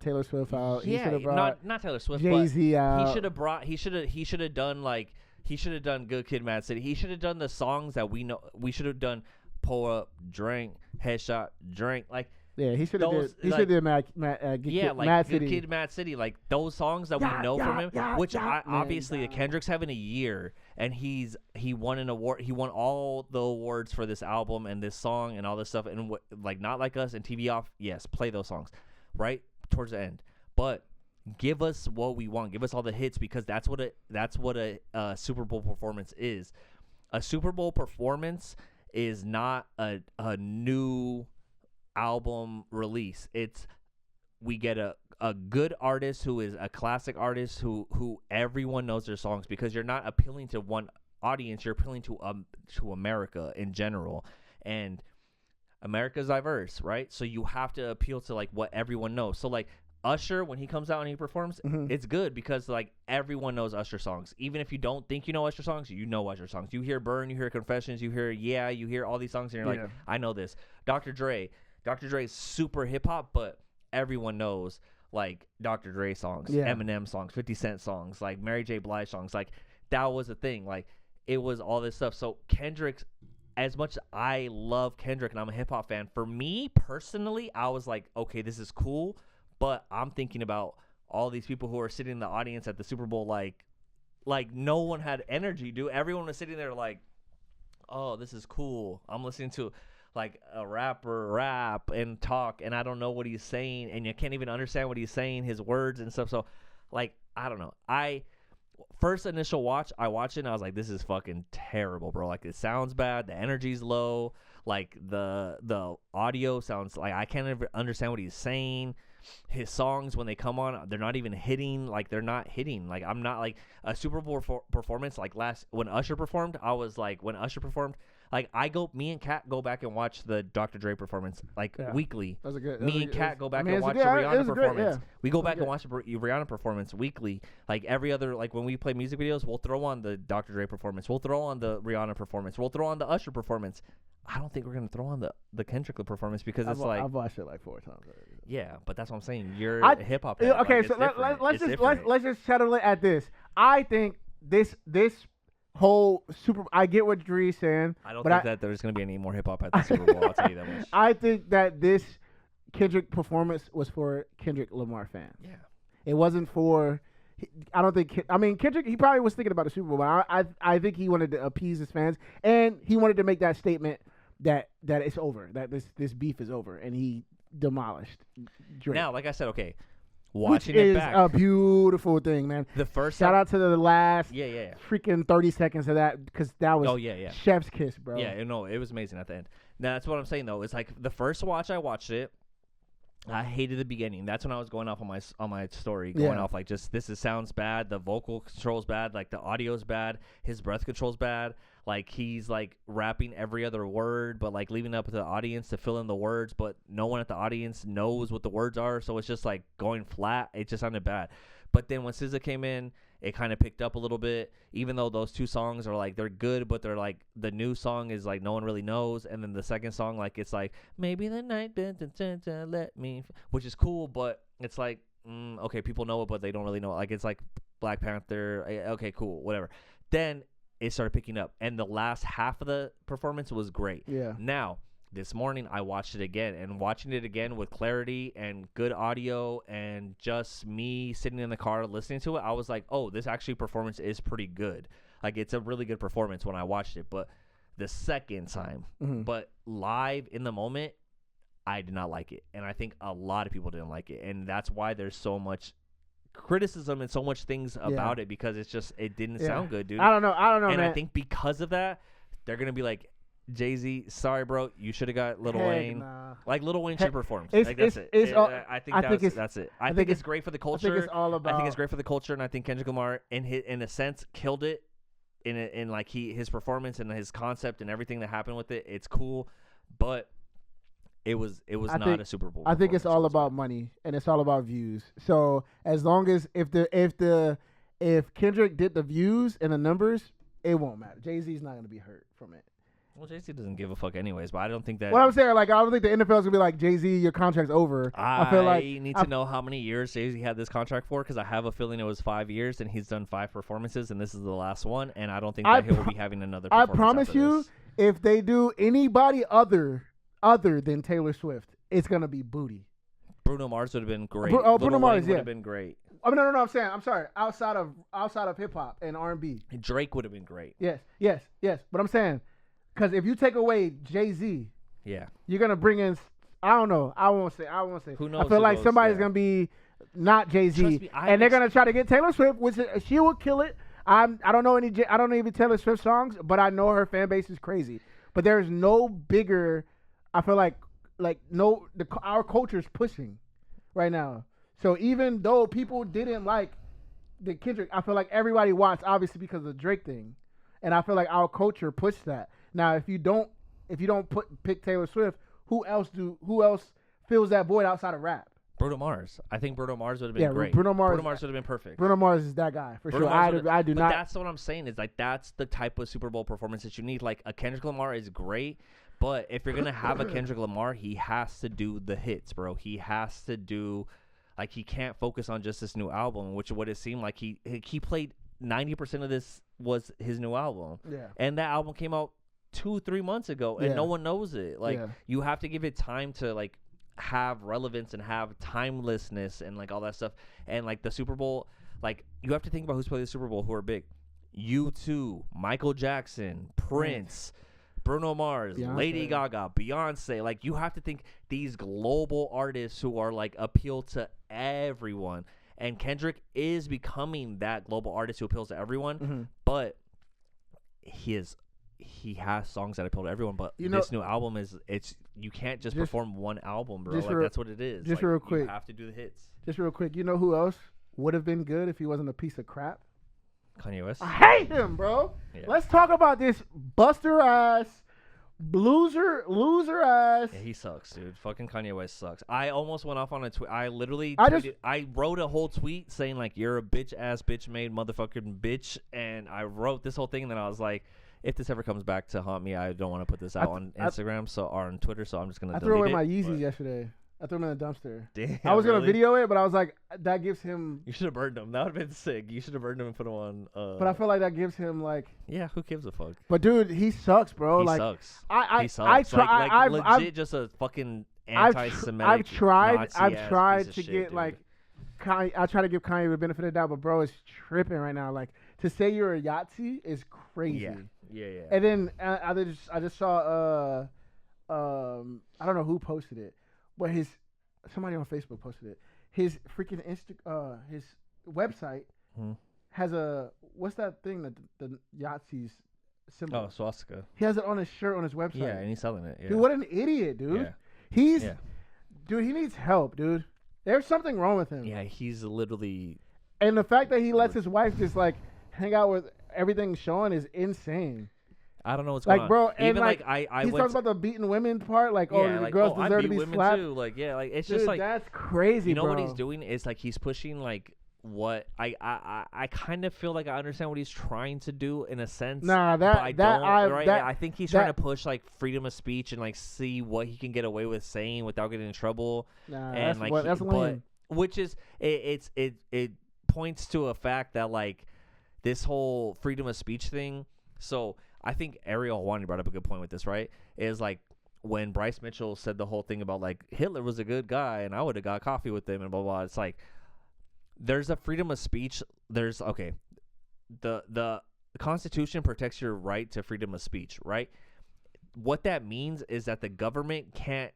Taylor Swift out. Yeah, he should have brought not Taylor Swift, Jay-Z out. He should have brought. He should have done like. He should have done Good Kid, Mad City. He should have done the songs that we know. We should have done Pull Up, Drink, Headshot, Drink. Like he should have did. He should have did Mad City. Good Kid, Mad City. Like those songs that we know from him. Which obviously Kendrick's having a year, and he won an award. He won all the awards for this album and this song and all this stuff. And like Not Like Us and TV Off. Yes, play those songs, right towards the end. But give us what we want. Give us all the hits because that's what a Super Bowl performance is. A Super Bowl performance is not a new album release. It's we get a good artist who is a classic artist who everyone knows their songs because you're not appealing to one audience. You're appealing to America in general, and America's diverse, right? So you have to appeal to like what everyone knows. So like Usher, when he comes out and he performs, it's good because like everyone knows Usher songs. Even if you don't think you know Usher songs, you know Usher songs. You hear Burn, you hear Confessions, you hear all these songs, and you're like, I know this. Dr. Dre is super hip hop, but everyone knows like Dr. Dre songs, Eminem songs, 50 Cent songs, like Mary J. Blige songs. Like that was a thing. Like it was all this stuff. So Kendrick's, as much as I love Kendrick and I'm a hip hop fan, for me personally, I was like, okay, this is cool. But I'm thinking about all these people who are sitting in the audience at the Super Bowl, like no one had energy, dude. Everyone was sitting there like, oh, this is cool. I'm listening to like a rapper rap and talk, and I don't know what he's saying, and you can't even understand what he's saying, his words and stuff. So, like, I don't know. First initial watch, I watched it, and I was like, this is fucking terrible, bro. Like, it sounds bad. The energy's low. Like, the audio sounds like I can't even understand what he's saying. His songs, when they come on, they're not even hitting. Like, they're not hitting. Like, I'm not, like, a Super Bowl performance, like, when Usher performed, I was like, like, me and Kat go back and watch the Dr. Dre performance, like, weekly. That was a good. Me and Kat go back and watch the Rihanna performance. We go back and watch the Rihanna performance weekly. Like, every other, like, when we play music videos, we'll throw on the Dr. Dre performance. We'll throw on the Rihanna performance. We'll throw on the Usher performance. I don't think we're going to throw on the Kendrick performance because it's like... I've watched it like 4 times already. Yeah, but that's what I'm saying. You're a hip-hop fan. Okay, so let's just settle it at this. I think this whole Super... I get what Dre's saying. I don't think that there's going to be any more hip-hop at the Super Bowl. I'll tell you that much. I think that this Kendrick performance was for Kendrick Lamar fans. Yeah. It wasn't for... I don't think... I mean, Kendrick, he probably was thinking about the Super Bowl, but I think he wanted to appease his fans, and he wanted to make that statement that it's over, that this beef is over, and he demolished Drake. Now, like I said, okay, watching it back, is a beautiful thing, man. The first shout out to the last yeah. freaking 30 seconds of that, because that was chef's kiss, bro. Yeah, no, it was amazing at the end. Now, that's what I'm saying, though. It's like the first watch I watched it, I hated the beginning. That's when I was going off on my story, going off like just sounds bad. The vocal control's bad. Like the audio's bad. His breath control's bad. Like he's like rapping every other word, but like leaving it up to the audience to fill in the words. But no one at the audience knows what the words are, so it's just like going flat. It just sounded bad. But then when SZA came in, it kind of picked up a little bit, even though those two songs are like, they're good, but they're like, the new song is like, no one really knows. And then the second song, like, it's like, maybe the night, let me, which is cool, but it's like, okay, people know it, but they don't really know it. Like, it's like Black Panther. Okay, cool, whatever. Then it started picking up, and the last half of the performance was great. Yeah. Now, this morning I watched it again, and watching it again with clarity and good audio and just me sitting in the car listening to it, I was like, oh, this actually performance is pretty good. Like, it's a really good performance when I watched it. But the second time, but live in the moment, I did not like it. And I think a lot of people didn't like it. And that's why there's so much criticism and so much things about it, because it's just, it didn't sound good, dude. I don't know, and man. I think because of that, they're going to be like, Jay-Z, sorry, bro, you should have got Lil Wayne. Nah. Like, Lil Wayne should perform. Like, that's it. I think that's it. I think it's great for the culture. I think it's all about. I think it's great for the culture, and I think Kendrick Lamar, in a sense, killed it. In like his performance and his concept and everything that happened with it, it's cool, but it was not a Super Bowl. I think it's all about money, and it's all about views. So as long as if Kendrick did the views and the numbers, it won't matter. Jay-Z's not going to be hurt from it. Well, Jay-Z doesn't give a fuck anyways, but I don't think that. What I'm saying, like, I don't think the NFL's going to be like, Jay-Z, your contract's over. I feel like need to know how many years Jay-Z had this contract for, because I have a feeling it was 5 years, and he's done 5 performances, and this is the last one, and I don't think that he will be having another performance. I promise you, this. If they do anybody other than Taylor Swift, it's going to be booty. Bruno Mars would have been great. Bruno Mars would have been great. I mean, no, I'm sorry. Outside of hip hop and R&B, Drake would have been great. Yes. But I'm saying, because if you take away Jay-Z, you're gonna bring in. I don't know. I won't say. Who knows? I feel like somebody's gonna be not Jay-Z, and they're gonna try to get Taylor Swift, which she will kill it. I don't know any Taylor Swift songs, but I know her fan base is crazy. But there's no bigger. I feel like our culture's pushing right now. So even though people didn't like the Kendrick, I feel like everybody watched obviously because of the Drake thing, and I feel like our culture pushed that. Now, if you don't pick Taylor Swift, who else fills that void outside of rap? Bruno Mars. I think Bruno Mars would have been great. Bruno Mars would have been perfect. Bruno Mars is that guy for sure. I do not. But that's what I'm saying is, like, that's the type of Super Bowl performance that you need. Like, a Kendrick Lamar is great, but if you're gonna have a Kendrick Lamar, he has to do the hits, bro. He has to do, like, he can't focus on just this new album, which what it seemed like he played 90% of this was his new album. Yeah. And that album came out 2-3 months ago, and no one knows it. Like, you have to give it time to, like, have relevance and have timelessness and, like, all that stuff. And, like, the Super Bowl, like, you have to think about who's playing the Super Bowl who are big. U2, Michael Jackson, Prince, Bruno Mars, Beyonce. Lady Gaga, Beyonce. Like, you have to think these global artists who are, like, appeal to everyone. And Kendrick is becoming that global artist who appeals to everyone, but he has songs that appeal to everyone. But this new album you can't just perform one album, bro. Like, that's what it is. Just like, real quick, you have to do the hits. Just real quick, you know who else would have been good if he wasn't a piece of crap? Kanye West. I hate him, bro. Yeah. Let's talk about this buster ass, loser ass. Yeah, he sucks, dude. Fucking Kanye West sucks. I almost went off on a tweet. I literally I wrote a whole tweet saying, like, you're a bitch ass bitch made motherfucking bitch, and I wrote this whole thing, and then I was like, if this ever comes back to haunt me, I don't want to put this out on Instagram or on Twitter, so I'm just gonna delete it. I threw away my Yeezys yesterday. I threw them in the dumpster. Damn, I was gonna video it, but I was like, that gives him. You should have burned them. That would have been sick. You should have burned them and put them on. But I feel like that gives him, like. Yeah, who gives a fuck? But dude, he sucks, bro. He like, sucks. He sucks. Like legit, just a fucking anti-Semitic. I've tried to get shit, like. I try to give Kanye the benefit of the doubt, but bro is tripping right now. Like, to say you're a Yahtzee is crazy. Yeah. And then I just saw I don't know who posted it, but somebody on Facebook posted it. His freaking his website has what's that thing that the Yahtzee's symbol? Oh, swastika. He has it on his shirt on his website. Yeah, and he's selling it. Yeah. Dude, what an idiot, dude. Yeah. Dude, he needs help, dude. There's something wrong with him. Yeah, he's literally. And the fact that he lets his wife just, like, hang out with everything showing is insane. I don't know what's going on. Like, bro, and, even like, I he's talking about the beating women part, like, the like, girls deserve to be slapped. Too. Like, yeah, like, it's Dude, just like that's crazy. You know bro. what he's doing is, like, he's pushing, like, what I kind of feel like I understand what he's trying to do in a sense. Nah, I think he's trying to push, like, freedom of speech and, like, see what he can get away with saying without getting in trouble. Nah, and that's lame. Which is it points to a fact that, like, this whole freedom of speech thing. So I think Ariel Hawani brought up a good point with this, right? Is, like, when Bryce Mitchell said the whole thing about like Hitler was a good guy and I would have got coffee with him and blah blah. It's like there's a freedom of speech. There's the Constitution protects your right to freedom of speech, right? What that means is that the government can't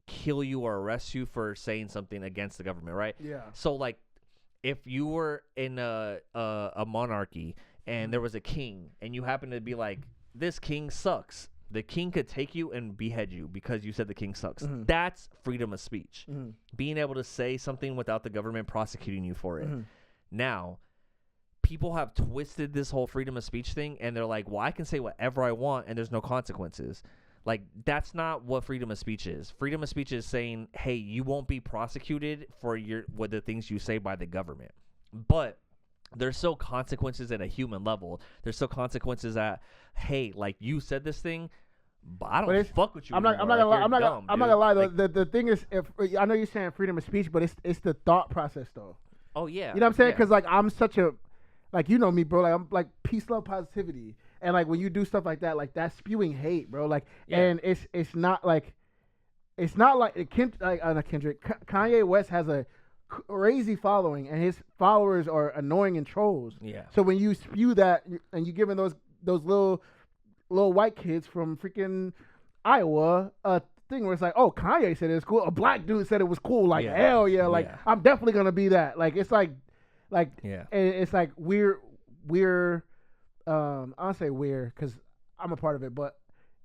kill you or arrest you for saying something against the government, right? Yeah. So like if you were in a monarchy and there was a king and you happen to be like, this king sucks, the king could take you and behead you because you said the king sucks. Mm-hmm. That's freedom of speech. Mm-hmm. Being able to say something without the government prosecuting you for it. Mm-hmm. Now, people have twisted this whole freedom of speech thing and they're like, well, I can say whatever I want and there's no consequences. Like, that's not what freedom of speech is. Freedom of speech is saying, hey, you won't be prosecuted for the things you say by the government. But there's still consequences at a human level. There's still consequences at, hey, like, you said this thing, but I don't fuck with you. I'm not gonna lie though. Like, the thing is, if I know you're saying freedom of speech, but it's the thought process though. Oh yeah. You know what I'm saying? Yeah. Because like I'm such a, like, you know me, bro. Like I'm like peace, love, positivity. And like when you do stuff like that, that's spewing hate, bro. Like, and it's not like Kendrick. Kanye West has a crazy following, and his followers are annoying and trolls. Yeah. So when you spew that, and you giving those little white kids from freaking Iowa a thing where it's like, oh, Kanye said it's cool. A black dude said it was cool. Like, hell yeah. Like, I'm definitely gonna be that. Like, it's like, and it's like we're. I'll say weird because I'm a part of it, but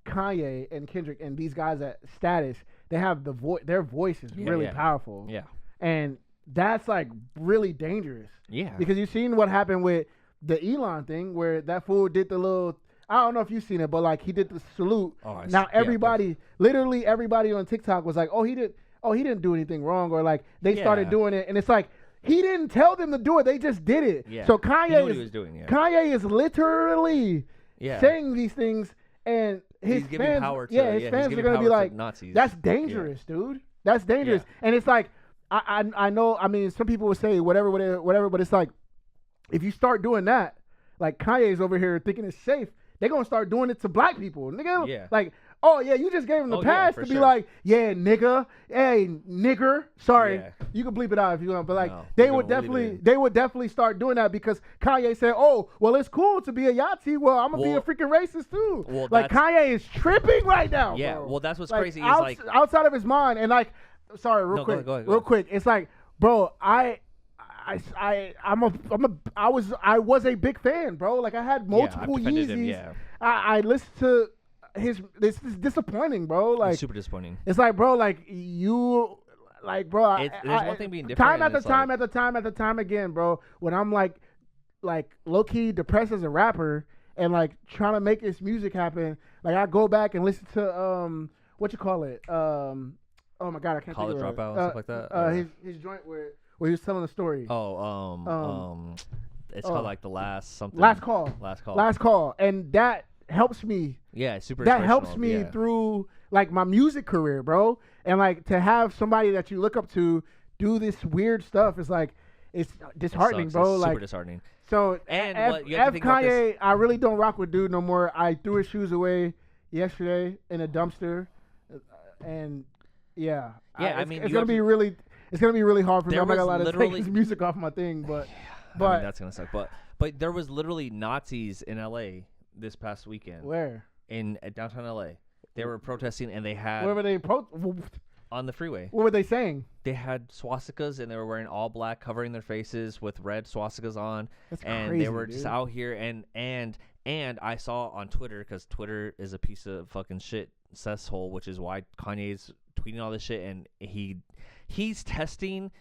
Kanye and Kendrick and these guys at Status, they have their voice is really powerful. Yeah. And that's like really dangerous. Yeah. Because you've seen what happened with the Elon thing where that fool did the little, I don't know if you've seen it, but like he did the salute. Now everybody, literally everybody on TikTok was like, he didn't do anything wrong, or like they started doing it, and it's like, he didn't tell them to do it. They just did it. Yeah. So Kanye is literally saying these things, and his he's giving fans, power to, his fans are gonna be like, Nazis. That's dangerous, dude. That's dangerous. And it's like, I know. I mean, some people would say whatever, but it's like, if you start doing that, like Kanye's over here thinking it's safe, they're gonna start doing it to black people, nigga. Yeah. Like, oh yeah, you just gave him the pass to be like, yeah, nigga, hey, nigger. Sorry, you can bleep it out if you want, but like, they would definitely start doing that because Kanye said, oh, well, it's cool to be a Yachty. Well, I'm gonna be a freaking racist too. Well, like Kanye is tripping right now. Yeah, bro. Well, that's what's like, crazy. Is like outside of his mind, and like, sorry, real quick. It's like, bro, I was a big fan, bro. Like I had multiple Yeezys. I listened to this is disappointing, bro. Like it's super disappointing. It's like, bro, like you, like, bro. There's one thing being different. Time after time again, bro. When I'm like low key depressed as a rapper and like trying to make this music happen, like I go back and listen to what you call it? Oh my god, I can't. College think of Dropout and stuff like that. His joint where he was telling a story. It's called like the last something. Last call, and that helps me. Yeah, super. That helps me through like my music career, bro. And like to have somebody that you look up to do this weird stuff is like it's disheartening, bro. It's like super disheartening. So and F Kanye, I really don't rock with dude no more. I threw his shoes away yesterday in a dumpster, and I mean it's gonna be really. It's gonna be really hard for me. I'm not gonna lie to take his music off my thing, but I mean, that's gonna suck. But there was literally Nazis in LA this past weekend. Where? In downtown LA, they were protesting and they had. Where were they on the freeway? What were they saying? They had swastikas and they were wearing all black, covering their faces with red swastikas on. That's and crazy, they were dude. just out here and I saw on Twitter, because Twitter is a piece of fucking shit cesshole, which is why Kanye's tweeting all this shit, and he's testing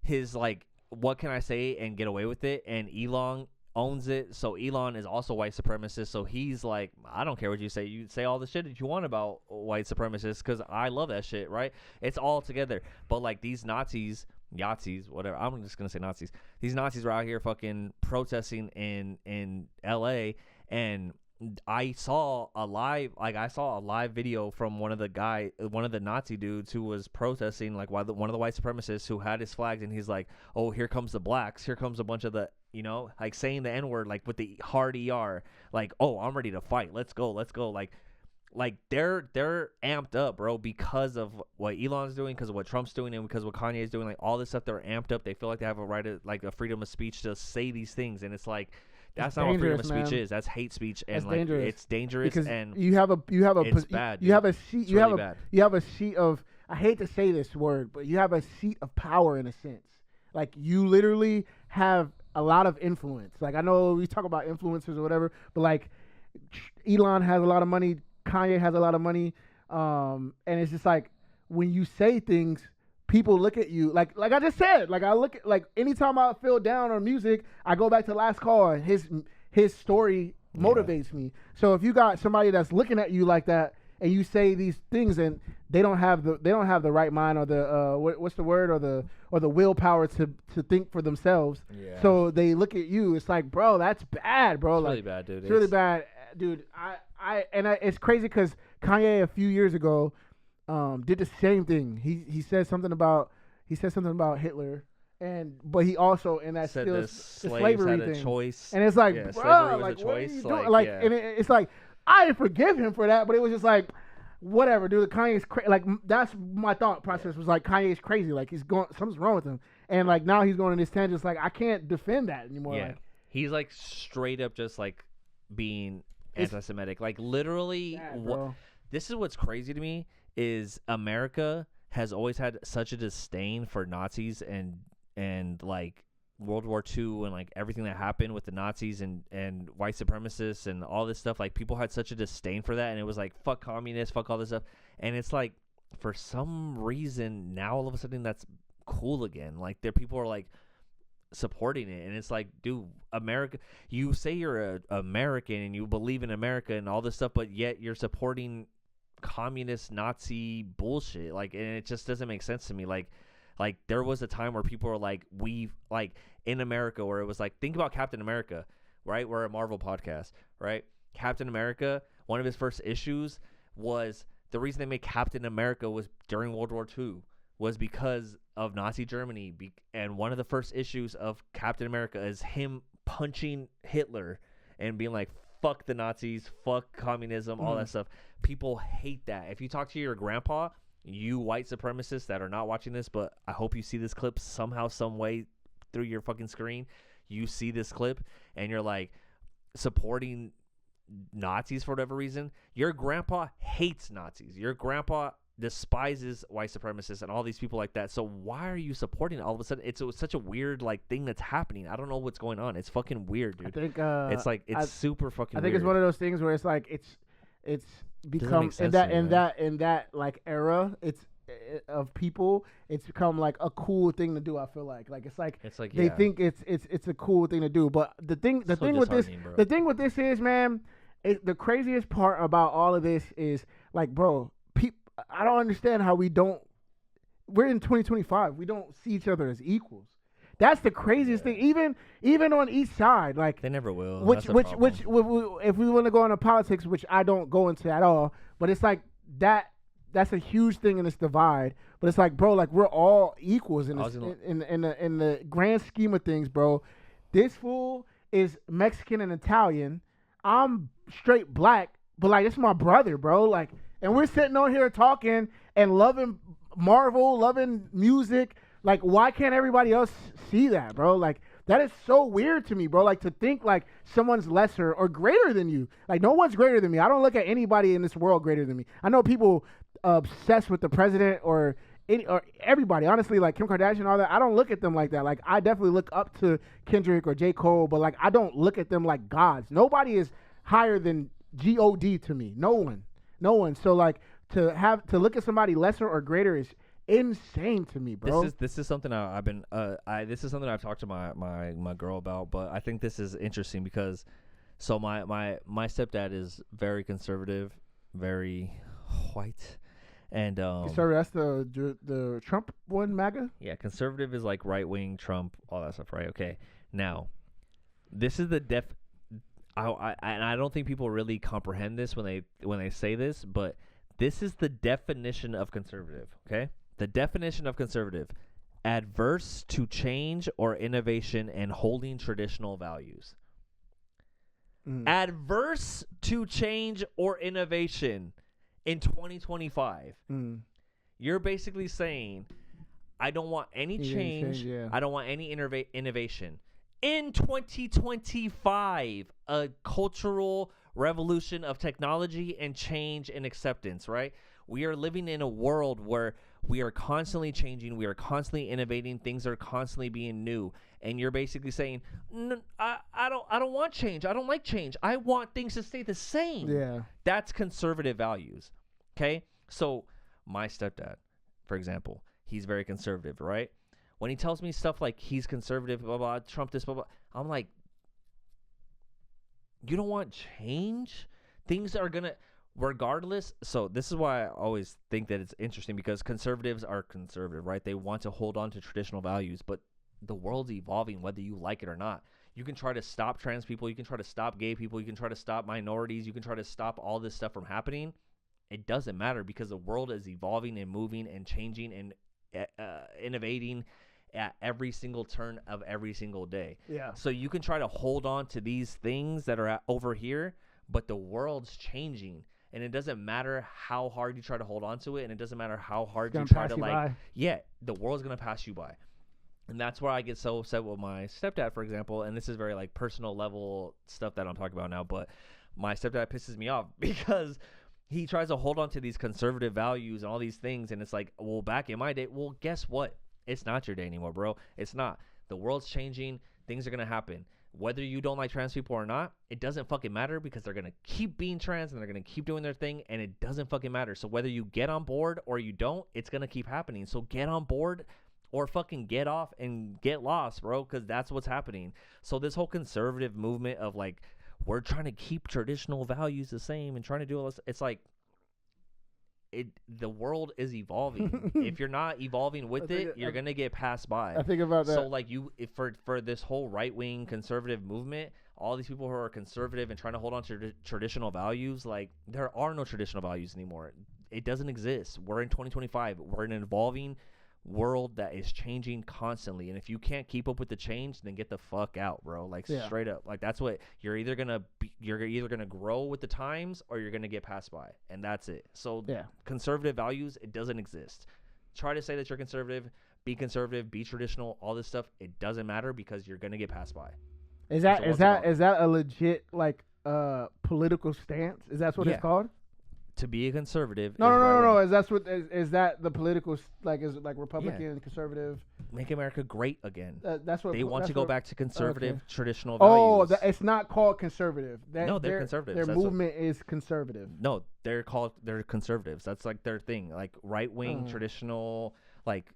his, like, what can I say and get away with it, and Elon owns it. So Elon is also white supremacist, so he's like, I don't care what you say all the shit that you want about white supremacists because I love that shit, right? It's all together. But like these Nazis, whatever, I'm just gonna say Nazis, these Nazis were out here fucking protesting in LA, and I saw a live video from one of the Nazi dudes who was protesting, like one of the white supremacists who had his flags, and he's like, oh, here comes the blacks, here comes a bunch of the, like saying the N-word, like with the hard ER, like, oh, I'm ready to fight, let's go, like like they're amped up, bro, because of what Elon's doing, because of what Trump's doing, and because of what Kanye's doing. Like all this stuff, they're amped up. They feel like they have a right, like a freedom of speech to say these things, and it's like that's not what freedom of speech is. That's hate speech, and like dangerous. It's dangerous, because and you have a it's bad. You have a seat. You have bad. You have a seat of. I hate to say this word, but you have a seat of power in a sense. Like you literally have a lot of influence. Like I know we talk about influencers or whatever, but like Elon has a lot of money. Kanye has a lot of money, and it's just like when you say things, people look at you like I just said. Like I look at like anytime I feel down on music, I go back to Last Call. And his story motivates me. So if you got somebody that's looking at you like that, and you say these things, and they don't have the right mind or the what's the word or the willpower to think for themselves. Yeah. So they look at you. It's like, bro, that's bad, bro. It's like really bad, dude. It's really bad, dude. It's crazy because Kanye a few years ago did the same thing. He said something about Hitler, but he also in that said still the slavery had a thing. choice. And it's like, yeah, bro, like was a what choice. are you doing? Like, and it's like I didn't forgive him for that, but it was just like, whatever, dude. Kanye's like that's my thought process was like Kanye's crazy. Like he's going, something's wrong with him, and like now he's going in this tangent. It's like I can't defend that anymore. Yeah, like, he's like straight up just like being anti-Semitic. Like literally, this is what's crazy to me is America has always had such a disdain for Nazis and like World War II and like everything that happened with the Nazis and white supremacists and all this stuff. Like people had such a disdain for that, and it was like fuck communists, fuck all this stuff. And it's like for some reason now all of a sudden that's cool again. Like there people are like supporting it, and it's like, dude, America, you say you're a American and you believe in America and all this stuff, but yet you're supporting communist Nazi bullshit. Like, and it just doesn't make sense to me. Like there was a time where people were like, we like in America, where it was like, think about Captain America, right? We're a Marvel podcast, right? Captain America, one of his first issues was the reason they made Captain America was during World War II was because of Nazi Germany. And one of the first issues of Captain America is him punching Hitler and being like, fuck the Nazis, fuck communism, all that stuff. People hate that. If you talk to your grandpa, you white supremacists that are not watching this, but I hope you see this clip somehow, some way through your fucking screen, you see this clip and you're like supporting Nazis for whatever reason. Your grandpa hates Nazis. Your grandpa despises white supremacists and all these people like that. So why are you supporting all of a sudden? It was such a weird like thing that's happening. I don't know what's going on. It's fucking weird, dude. I think it's like it's super fucking I think weird. it's one of those things where it's like it's become in that like era of people, it's become like a cool thing to do. I feel like it's like they think it's a cool thing to do. But the thing with this is, man, the craziest part about all of this is like, bro, I don't understand how we're in 2025. We don't see each other as equals. That's the craziest thing. Even on each side, like they never will. Which if we want to go into politics, which I don't go into at all, but it's like that's a huge thing in this divide. But it's like, bro, like we're all equals in the grand scheme of things, bro. This fool is Mexican and Italian. I'm straight black, but like it's my brother, bro. Like, and we're sitting on here talking and loving Marvel, loving music. Like, why can't everybody else see that, bro? Like, that is so weird to me, bro. Like, to think, like, someone's lesser or greater than you. Like, no one's greater than me. I don't look at anybody in this world greater than me. I know people obsessed with the president or everybody. Honestly, like, Kim Kardashian and all that, I don't look at them like that. Like, I definitely look up to Kendrick or J. Cole, but, like, I don't look at them like gods. Nobody is higher than God to me. No one. So, like, to look at somebody lesser or greater is insane to me, bro. This is something I've been this is something I've talked to my girl about, but I think this is interesting because so my stepdad is very conservative, very white, and sorry, that's the Trump one, MAGA. Yeah, conservative is like right wing, Trump, all that stuff, right? Okay, now this is the I don't think people really comprehend this when they say this, but this is the definition of conservative. Okay. The definition of conservative: adverse to change or innovation and holding traditional values. adverse to change or innovation in 2025. You're basically saying, I don't want any change. I don't want any innovation. In 2025, a cultural revolution of technology and change and acceptance, right? We are living in a world where we are constantly changing. We are constantly innovating. Things are constantly being new. And you're basically saying, I don't want change. I don't like change. I want things to stay the same. Yeah. That's conservative values. Okay? So my stepdad, for example, he's very conservative, right? When he tells me stuff like he's conservative, blah, blah, Trump this, blah, blah, I'm like, you don't want change? Things are going to, regardless. So this is why I always think that it's interesting, because conservatives are conservative, right? They want to hold on to traditional values, but the world's evolving whether you like it or not. You can try to stop trans people. You can try to stop gay people. You can try to stop minorities. You can try to stop all this stuff from happening. It doesn't matter, because the world is evolving and moving and changing and innovating at every single turn of every single day. Yeah. So you can try to hold on to these things that are over here, but the world's changing. And it doesn't matter how hard you try to hold on to it, and it doesn't matter how hard you try to the world's going to pass you by. And that's where I get so upset with my stepdad, for example, and this is very like personal level stuff that I'm talking about now, but my stepdad pisses me off because he tries to hold on to these conservative values and all these things, and it's like, well, back in my day, well, guess what? It's not your day anymore, bro. It's not. The world's changing. Things are going to happen. Whether you don't like trans people or not, it doesn't fucking matter, because they're going to keep being trans and they're going to keep doing their thing, and it doesn't fucking matter. So whether you get on board or you don't, it's going to keep happening. So get on board or fucking get off and get lost, bro, because that's what's happening. So this whole conservative movement of like, we're trying to keep traditional values the same and trying to do all this, it's like, the world is evolving. If you're not evolving with it, you're gonna get passed by. I think about that. So like for this whole right wing conservative movement, all these people who are conservative and trying to hold on to traditional values, like there are no traditional values anymore. It doesn't exist. We're in 2025. We're in an evolving world that is changing constantly, and if you can't keep up with the change, then get the fuck out, bro. Like straight up. Like that's what you're either gonna grow with the times, or you're gonna get passed by, and that's it. So conservative values, it doesn't exist. Try to say that you're conservative, be traditional, all this stuff, it doesn't matter, because you're gonna get passed by. Is that a legit like political stance? Is that what it's called? To be a conservative. No. Is that the political, like, is it like Republican, conservative? Make America great again. That's what they want to go back to conservative, traditional values. Oh, it's not called conservative. No, they're conservatives. Their movement is conservative. No, they're conservatives. That's like their thing. Like right wing, traditional, like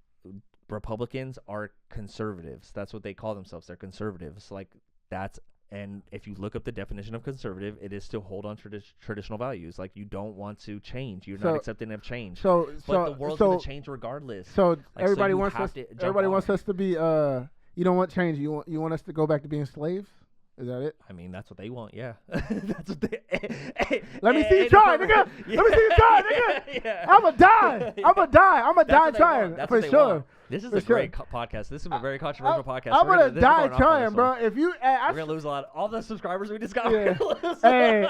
Republicans are conservatives. That's what they call themselves. They're conservatives. Like that's. And if you look up the definition of conservative, it is to hold on to traditional values. Like you don't want to change. You're not accepting of change. But the world's going to change regardless. So like, everybody wants us to be. You don't want change. You want us to go back to being slaves. Is that it? I mean, that's what they want. Yeah, that's what they. Let me see you try, nigga. Yeah. Let me see you try, nigga. Yeah. I'ma die. I'ma die trying for sure. Want. This is a great podcast. This is a very controversial podcast. I'm gonna die trying, bro. If you, we're gonna lose a lot. All the subscribers we just got. Yeah.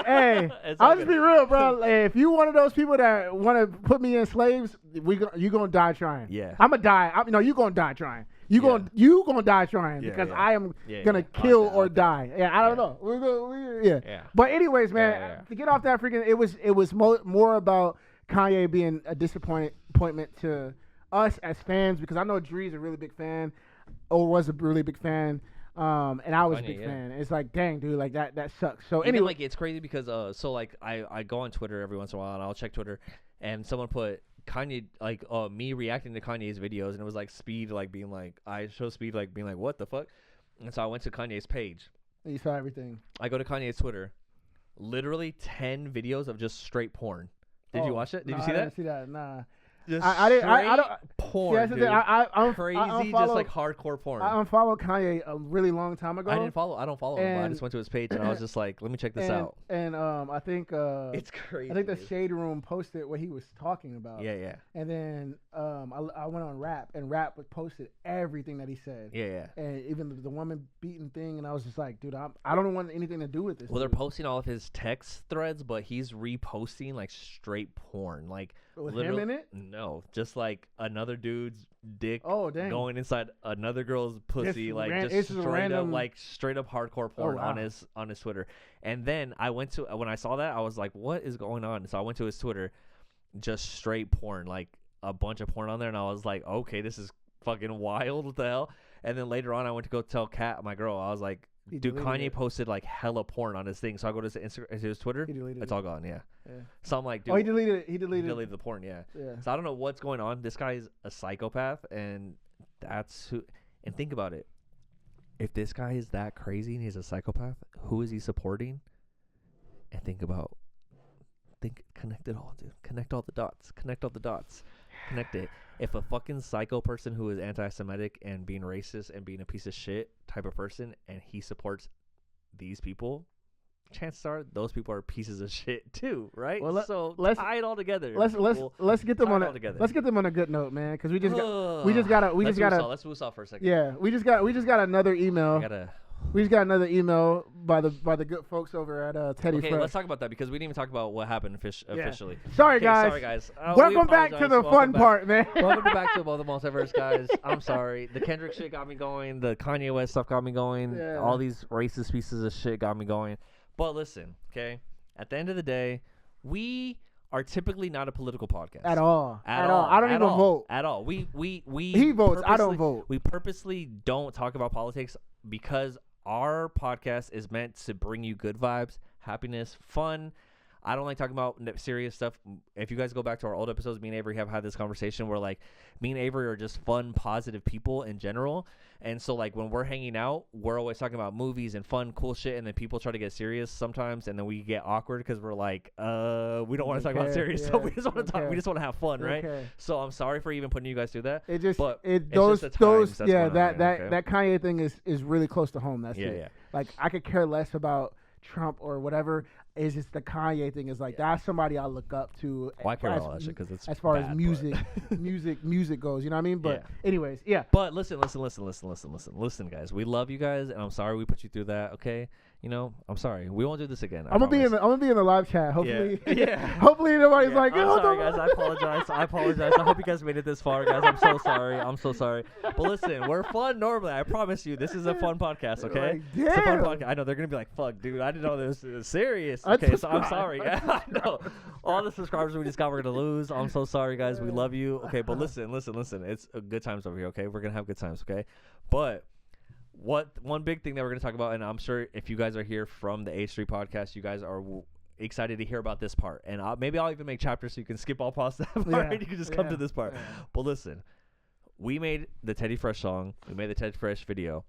Hey, I'll just be real, bro. If you one of those people that want to put me in slaves, you gonna die trying. Yeah. I'ma die. You gonna die trying. You gonna die trying because I am gonna kill or die. Yeah, I don't know. We're But anyways, man, to get off that freaking, it was more about Kanye being a disappointment to us as fans, because I know Dre's a really big fan, or was a really big fan, and I was a big fan. It's like, dang, dude, like that sucks. So anyway, like it's crazy because so like I go on Twitter every once in a while and I'll check Twitter, and someone put Kanye, like me reacting to Kanye's videos, and it was like Speed like being like, I show Speed like being like, what the fuck? And so I went to Kanye's page. And you saw everything. I go to Kanye's Twitter, literally 10 videos of just straight porn. Did you watch it? Did you see that? I didn't see that. Nah. I don't. porn, that's the dude. thing. I'm Crazy, I just unfollowed- like hardcore porn. I unfollowed Kanye a really long time ago. I don't follow him, but I And- just went to his page and I was just like, let me check this out. And I think It's crazy. I think the dude. Shade Room posted what he was talking about. Yeah. And then I went on Rap, and Rap posted everything that he said. Yeah. And even the woman beating thing, and I was just like, dude, I don't want anything to do with this. Well, they're dude. posting all of his text threads, but he's reposting like straight porn, like With him literally- in it? No, just like another dude's dick Oh, dang. going inside another girl's pussy, like it's just just straight random- up, like straight up hardcore porn wow. on his Twitter. And then I went to when I saw that, I was like, what is going on? So I went to his Twitter, just straight porn, like a bunch of porn on there, and I was like, okay, this is fucking wild. What the hell? And then later on, I went to go tell Kat, my girl, I was like, He dude, deleted Kanye it. posted like hella porn on his thing. So I go to his Instagram, his Twitter, He deleted it's it. all gone. Yeah. Yeah. So I'm like, dude, Oh, he deleted it. He he deleted deleted the porn. Yeah. Yeah. So I don't know what's going on. This guy is a psychopath, and that's who. And think about it. If this guy is that crazy and he's a psychopath, who is he supporting? And connect it all, dude. Connect all the dots. Connect it. If a fucking psycho person who is anti-Semitic and being racist and being a piece of shit type of person, and he supports these people, chances are those people are pieces of shit too, right? Well, so let's- tie it all together. Let's get them Tie on it a all together. let's get them on a good note, man, because we just Let's gotta move off for a second. yeah we just got another email. We just got another email by the good folks over at Teddy Okay, Fresh. let's talk about that because we didn't even talk about what happened officially. Sorry, Okay, guys. Sorry, guys. We Welcome back to apologize. the Welcome fun back. part, man. Welcome back to ABOV The Multiverse, guys. I'm sorry. The Kendrick shit got me going. The Kanye West stuff got me going. Yeah. All these racist pieces of shit got me going. But listen, okay? At the end of the day, we are typically not a political podcast. At all. At all. I don't At even all. vote. At all. We He votes. I don't purposely- vote. We purposely don't talk about politics because our podcast is meant to bring you good vibes, happiness, fun. I don't like talking about serious stuff. If you guys go back to our old episodes, me and Avery have had this conversation where, like, me and Avery are just fun, positive people in general. And so, like, when we're hanging out, we're always talking about movies and fun, cool shit. And then people try to get serious sometimes. And then we get awkward because we're like, we don't want to talk about Okay, serious yeah, stuff. We just want to talk. okay. We just want to have fun, right? Okay. So I'm sorry for even putting you guys through that. It just But it it's those just the times that's yeah going on, that yeah, okay? that Kanye thing is really close to home. That's Yeah, it. yeah. Like I could care less about Trump or whatever. It's just the Kanye thing is like that's somebody I look up to. Well, I care as- about all that shit because it's as far bad, as but- music goes. You know what I mean? But Yeah. anyways, yeah. But listen, guys. We love you guys, and I'm sorry we put you through that. Okay, you know, I'm sorry. We won't do this again. I'm gonna be in the live chat. Hopefully, Yeah. hopefully nobody's Yeah, like, I'm "Oh, sorry, the- guys. I apologize. I hope you guys made it this far, guys. I'm so sorry. But listen, we're fun normally. I promise you, this is a fun podcast. Okay, Like, it's a fun damn. podcast. I know they're gonna be like, "Fuck, dude, I didn't know this was serious." Unsubscribe. Okay, so I'm sorry. I know all the subscribers we just got, we're gonna lose. I'm so sorry, guys. We love you. Okay, but listen. It's good times over here. Okay, we're gonna have good times. Okay, but. One big thing that we're going to talk about, and I'm sure if you guys are here from the H3 podcast, you guys are excited to hear about this part. And maybe I'll even make chapters so you can skip all past that part. Yeah, You can just come yeah, to this part. yeah. But listen, we made the Teddy Fresh song. We made the Teddy Fresh video.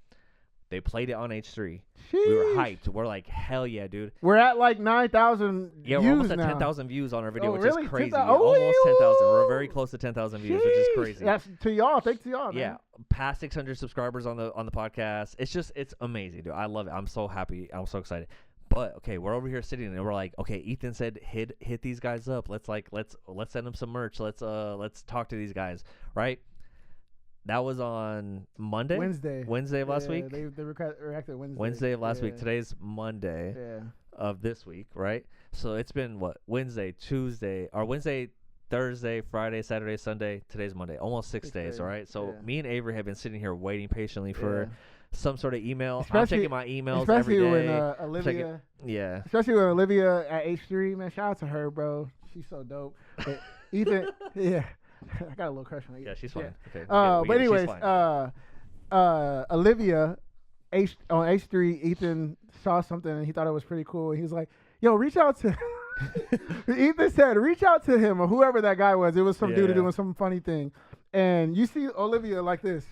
They played it on H3. We were Sheesh. hyped. We're like, hell yeah, dude. We're at like 9,000 Yeah, views we're almost at now. 10,000 views on our video, Oh, which really? is crazy. 10,000? Yeah, almost 10,000. We're Ooh. very close to 10,000 views, which is Sheesh. crazy. That's to y'all. Thanks to y'all, man. Yeah, past 600 subscribers on the podcast. It's amazing, dude. I love it. I'm so happy. I'm so excited. But okay, we're over here sitting and we're like, okay, Ethan said hit these guys up. Let's send them some merch. Let's talk to these guys, right? That was on Monday. Wednesday of last Yeah, week. They reacted Wednesday. Wednesday of last week. Yeah. Today's Monday Yeah. of this week, right? So it's been what? Wednesday, Thursday, Friday, Saturday, Sunday. Today's Monday. Almost 6 days, days, all right? So yeah. me and Avery have been sitting here waiting patiently for Yeah. some sort of email. I'm Especially- checking my emails Especially every when day. Olivia, Yeah. especially when Olivia at H3, man. Shout out to her, bro. She's so dope. But Ethan, yeah, I got a little crush on her. Yeah, she's fine. Okay. But she's anyways, fine. Olivia on H3, Ethan saw something and he thought it was pretty cool. And he was like, "Yo, reach out to." Ethan said, "Reach out to him or whoever that guy was." It was some dude Yeah. doing some funny thing, and you see Olivia like this,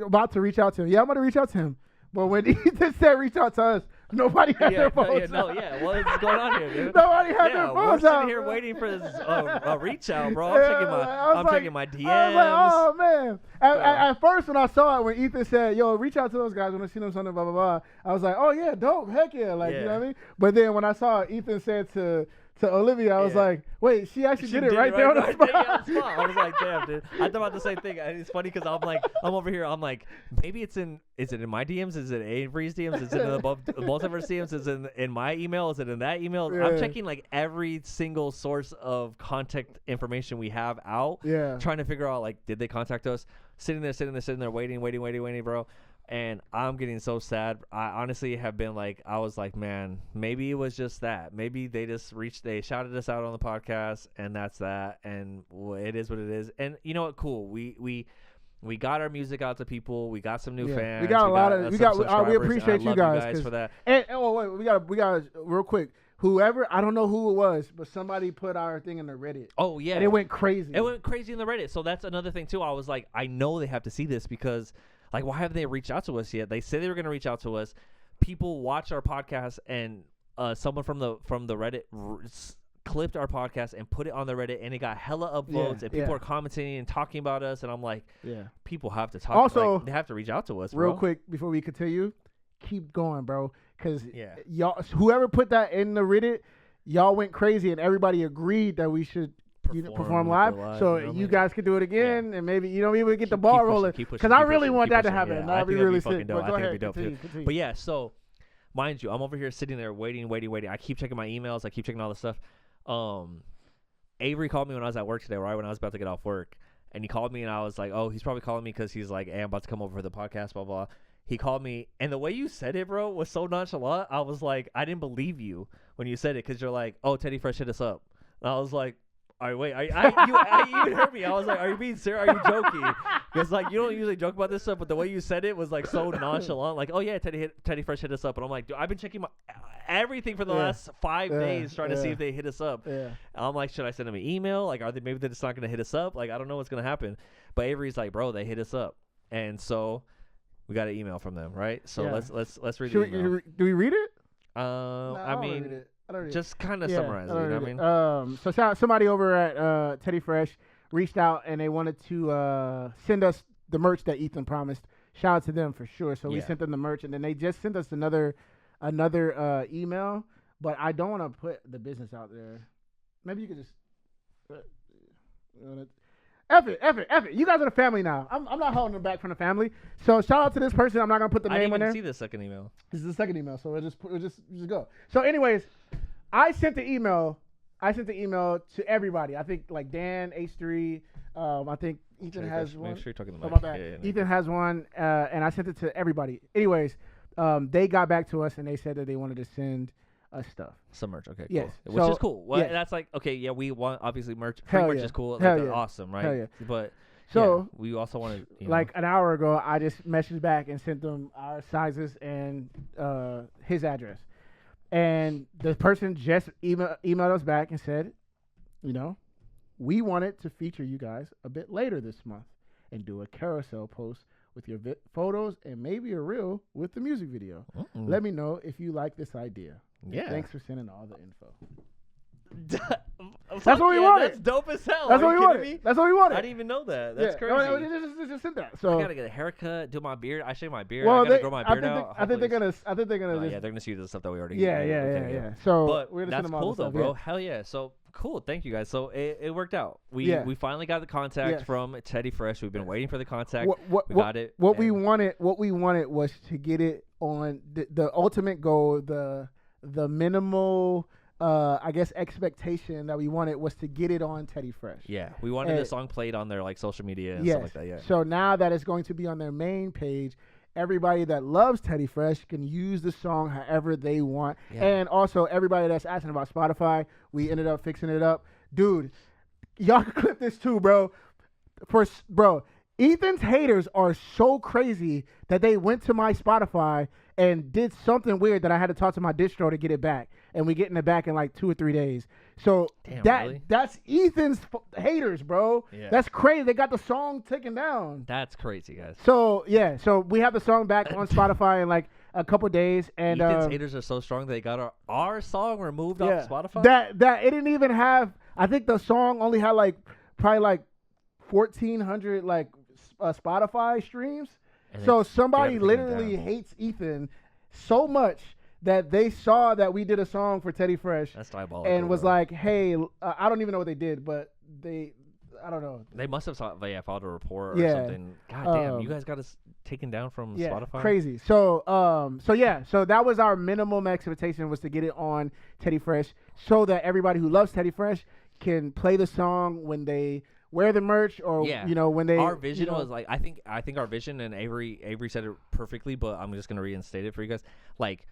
about to reach out to him. Yeah, I'm gonna reach out to him. But when Ethan said reach out to us, Nobody had their phones out. What's going on here, dude? Nobody had their phones we're out. sitting here waiting for this reach out, bro. Yeah, I'm checking my DMs. I was like, oh man. At first, when I saw it, when Ethan said, "Yo, reach out to those guys when I see them something," blah blah blah, I was like, "Oh yeah, dope, heck yeah!" Like you know what I mean. But then when I saw Ethan said to Olivia, I was like, "Wait, she actually did it right there on the spot." I was like, "Damn, dude!" I thought about the same thing. And it's funny because I'm over here. I'm like, maybe is it in my DMs? Is it Avery's DMs? Is it in the Multiverse DMs? Is it in my email? Is it in that email? Yeah. I'm checking like every single source of contact information we have out. Yeah. Trying to figure out like, did they contact us? Sitting there, waiting, bro. And I'm getting so sad. I honestly have been like, I was like, man, maybe it was just that. Maybe they just they shouted us out on the podcast, and that's that. And it is what it is. And you know what? Cool. We got our music out to people. We got some new fans. We got a lot of. We appreciate you guys for that. And wait, we got real quick. Whoever, I don't know who it was, but somebody put our thing in the Reddit. Oh yeah, and it went crazy. It went crazy in the Reddit. So that's another thing too. I was like, I know they have to see this because. Like, why haven't they reached out to us yet? They said they were going to reach out to us. People watch our podcast, and someone from the Reddit clipped our podcast and put it on the Reddit, and it got hella upvotes, and people are commenting and talking about us. And I'm like, people have to talk. Also, like, they have to reach out to us. Real bro. quick before we continue, keep going, bro, because y'all, whoever put that in the Reddit, y'all went crazy, and everybody agreed that we should. Perform live, so you guys can do it again, and maybe we get the ball rolling. Because I really want that to happen. That'd be really sick. But go ahead, continue. But yeah, so mind you, I'm over here sitting there waiting. I keep checking my emails. I keep checking all this stuff. Avery called me when I was at work today, right when I was about to get off work, and he called me, and I was like, oh, he's probably calling me because he's like, hey, I'm about to come over for the podcast, blah blah. He called me, and the way you said it, bro, was so nonchalant. I was like, I didn't believe you when you said it because you're like, oh, Teddy Fresh hit us up, and I was like. All right, wait. You even heard me. I was like, "Are you being serious? Are you joking?" Because like you don't usually joke about this stuff, but the way you said it was like so nonchalant. Like, "Oh yeah, Teddy Fresh hit us up," and I'm like, "Dude, I've been checking everything for the last 5 days trying to see if they hit us up." Yeah. And I'm like, "Should I send them an email? Like, maybe they're just not gonna hit us up? Like, I don't know what's gonna happen." But Avery's like, "Bro, they hit us up," and so we got an email from them, right? So let's read it. Do we read it? I mean. Just kind of summarize it, you know what I mean? So shout out somebody over at Teddy Fresh reached out and they wanted to send us the merch that Ethan promised. Shout out to them for sure. So we sent them the merch, and then they just sent us another email, but I don't want to put the business out there. Maybe you could just F it. You guys are the family now. I'm not holding them back from the family. So shout out to this person. I'm not gonna put the name in there. I didn't even see the second email. This is the second email, so we'll just go. So anyways, I sent the email to everybody. I think like Dan, H3. I think Ethan has one. Make sure you're talking about. My bad. Ethan has one, and I sent it to everybody. Anyways, they got back to us and they said that they wanted to send us stuff. Some merch, okay, yes, cool. Which is cool. Well, that's like, okay, yeah, we want obviously merch. Free merch is cool. That's awesome, right? Hell yeah. But so we also want to, like an hour ago, I just messaged back and sent them our sizes and his address, and the person just emailed us back and said, we wanted to feature you guys a bit later this month and do a carousel post with your photos and maybe a reel with the music video. Let me know if you like this idea. Yeah. Thanks for sending all the info. That's what we wanted. That's dope as hell. That's what we wanted. That's what we wanted. I didn't even know that. That's crazy. No, just sent that. So I gotta get a haircut, do my beard. I shave my beard. Well, I gotta grow my beard out. I think they're gonna. Yeah, they're gonna see the stuff that we already. Yeah. So but we're gonna that's send them cool all though, stuff, bro. Hell yeah. So cool. Thank you guys. So it worked out. We finally got the contact from Teddy Fresh. We've been waiting for the contact. We got it. What we wanted was to get it on the ultimate goal. The minimal. I guess expectation that we wanted was to get it on Teddy Fresh. Yeah, we wanted the song played on their like social media and stuff like that. Yeah. So now that it's going to be on their main page, everybody that loves Teddy Fresh can use the song however they want. Yeah. And also everybody that's asking about Spotify, we ended up fixing it up. Dude, y'all can clip this too, bro. Ethan's haters are so crazy that they went to my Spotify and did something weird that I had to talk to my distro to get it back. And we getting it back in like 2 or 3 days. So that's Ethan's haters, bro. Yeah. That's crazy. They got the song taken down. That's crazy, guys. So, so we have the song back on Spotify. And like a couple days, and Ethan's haters are so strong they got our song removed yeah, off Spotify. That it didn't even have. I think the song only had like probably like 1,400 like Spotify streams. And So it's- somebody they haven't taken it literally down. hates Ethan so much that they saw that we did a song for Teddy Fresh That's diabolical. and was bro. like, "Hey, I don't even know what they did, but I don't know." They must have filed a report or Yeah. something. God damn, you Um, guys got us taken down from Yeah, Spotify. crazy. So so that was our minimum expectation, was to get it on Teddy Fresh so that everybody who loves Teddy Fresh can play the song when they wear the merch, or Yeah. when they. Our vision you know, was like I think our vision, and Avery said it perfectly, but I'm just gonna reinstate it for you guys. Like,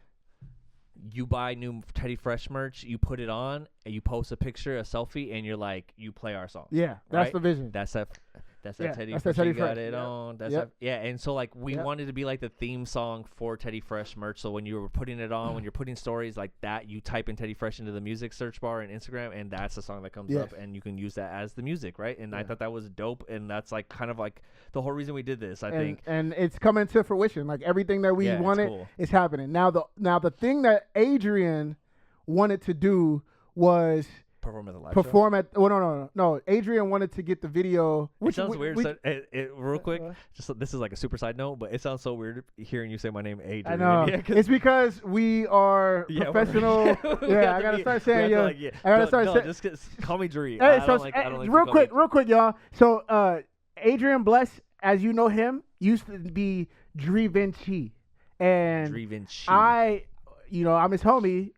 you buy new Teddy Fresh merch, you put it on, and you post a picture, a selfie, and you're like, you play our song. Yeah, that's right? the vision. That's that. That's Yeah, that Teddy that's Fresh. that Teddy You got Fresh. it Yep. on. That's Yep. that, yeah. And so like we Yep. wanted to be like the theme song for Teddy Fresh merch. So when you were putting it on, when you're putting stories like that, you type in Teddy Fresh into the music search bar in Instagram, and that's the song that comes Yes. up, and you can use that as the music, right? And I Yeah. thought that was dope, and that's like kind of like the whole reason we did this. I and, think. and it's coming to fruition. Like everything that we Yeah, it's wanted cool. is happening. Now the thing that Adrian wanted to do was Perform at the live perform at. Well, no. Adrian wanted to get the video. show. It sounds weird. So, real quick, what? just this is like a super side note, but it sounds so weird hearing you say my name, Adrian. I know. Yeah, 'cause- It's because we are yeah, we're- professional. we yeah, have I to gotta be- start we saying have to, yeah. like, yeah. I gotta No, start no, saying. just call me Dree. Hey, I so don't like you real call me- quick, y'all. So Adrian Blest, as you know him, used to be DriVinchi, and DriVinchi. I'm his homie.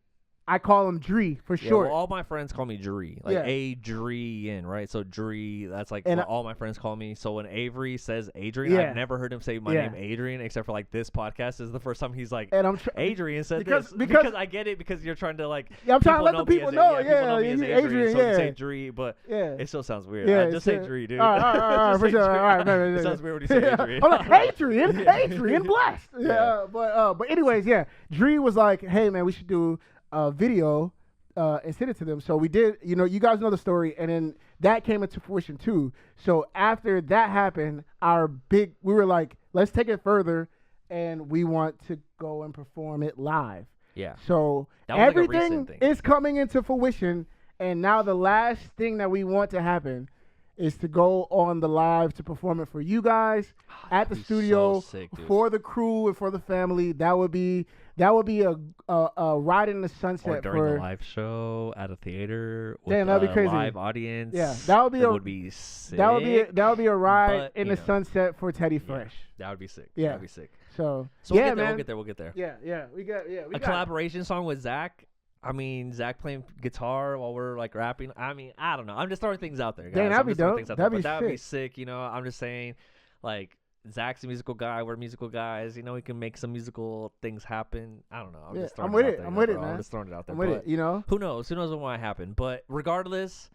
I call him Dree for Yeah, short. well, all my friends call me Dree, like Yeah. Adrian, right? So Dree, that's like And what all my friends call me. So when Avery says Adrian, Yeah. I've never heard him say my Yeah. name Adrian, except for like this podcast. This is the first time he's like And I'm Adrian said because- this because- I get it, because you're trying to like Yeah, I'm trying to let the me people as know, people yeah, know me as you Adrian, Adrian, so you yeah. say Dree, but yeah. it still sounds weird. Yeah, Just say it's- Dree, dude. All right, Just for say sure. Dree. All right, no, It sounds weird when you say Adrian. I'm like, Adrian Blest. Yeah, but anyways, yeah. Dree was like, hey man, we should do a video and send it to them. So we did. You guys know the story, and then that came into fruition too. So after that happened, we were like, let's take it further, and we want to go and perform it live. Yeah. So That was like a everything recent thing. is coming into fruition, and now the last thing that we want to happen is to go on the live to perform it for you guys at the be so studio sick, dude. for the crew and for the family. That would be a ride in the sunset Or during for the live show at a theater with Damn, that'd be a crazy. live audience. Yeah, that would be it a- would be sick. that would be a ride but, in you the know. sunset for Teddy Yeah, Fresh. that would be sick. Yeah. That'd be sick. So So yeah, we'll man. get there. We'll get there. Yeah, we got A collaboration song with Zach. I mean, Zach playing guitar while we're like rapping. I mean, I don't know. I'm just throwing things out there, guys. Damn, that'd I'm be just throwing dope. things out That'd there. be But that'd be sick. sick. I'm just saying, like, Zach's a musical guy. We're musical guys. We can make some musical things happen. I don't know. I'm Yeah, just throwing I'm with out it. there, I'm with it, bro. man. I'm just throwing it out there. I'm with But it. Who knows? Who knows what might happen? But regardless,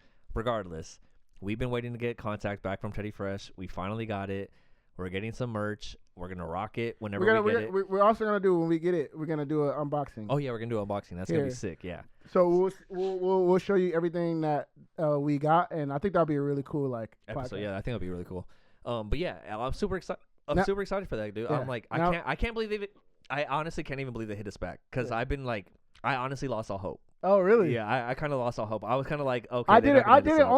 we've been waiting to get contact back from Teddy Fresh. We finally got it. We're getting some merch. We're gonna rock it whenever we get it. We're also gonna do when we get it. We're gonna do an unboxing. Oh yeah, we're gonna do an unboxing. That's gonna be Here. sick. Yeah. So we'll show you everything that we got, and I think that'll be a really cool Episode. podcast. Yeah, I think it'll be really cool. But yeah, I'm super excited. I'm Now- super excited for that, dude. Yeah. I'm like, Now- I can't believe it. I honestly can't even believe they hit us back, because Yeah. I've been like, I honestly lost all hope. Oh really? Yeah, I kind of lost all hope. I was kind of like, okay. I they're did it. not gonna I hit did us it up.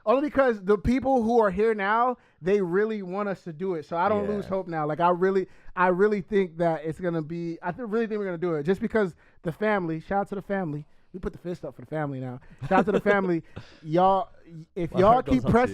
only because the people who are here now, they really want us to do it. So I don't Yeah. lose hope now. Like I really think that it's gonna be. Really think we're gonna do it just because the family. Shout out to the family. We put the fist up for the family now. Shout out to the family, y'all. If My y'all heart goes keep out to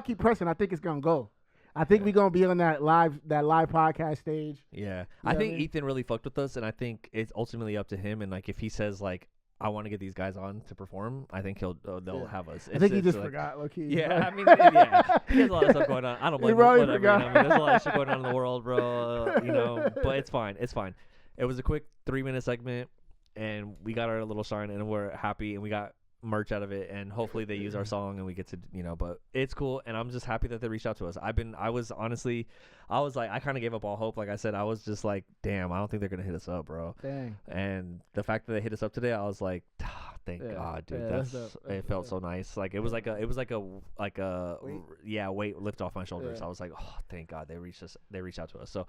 you. pressing, I think it's gonna go. I think we're gonna be on that live podcast stage. Yeah, know I what I think mean? Ethan really fucked with us, and I think it's ultimately up to him. And like, if he says like, I want to get these guys on to perform, I think they'll Yeah. have us. I think he It's just like- forgot, low key. Yeah, I mean, yeah, he has a lot of stuff going on. I don't He blame him. probably Whatever, forgot. I mean, there's a lot of shit going on in the world, bro. But it's fine. It's fine. It was a quick 3-minute segment, and we got our little shine, and we're happy, and we got merch out of it, and hopefully they use our song, and we get to, but it's cool, and I'm just happy that they reached out to us. I was like, I kind of gave up all hope. Like I said, I was just like, damn, I don't think they're gonna hit us up, bro. Dang. And the fact that they hit us up today, I was like, thank Yeah, God, dude. yeah, that's that's dope. it That's felt dope. so nice. Like it was like a Weight? weight lift off my shoulders. Yeah. I was like, oh, thank God they reached out to us. So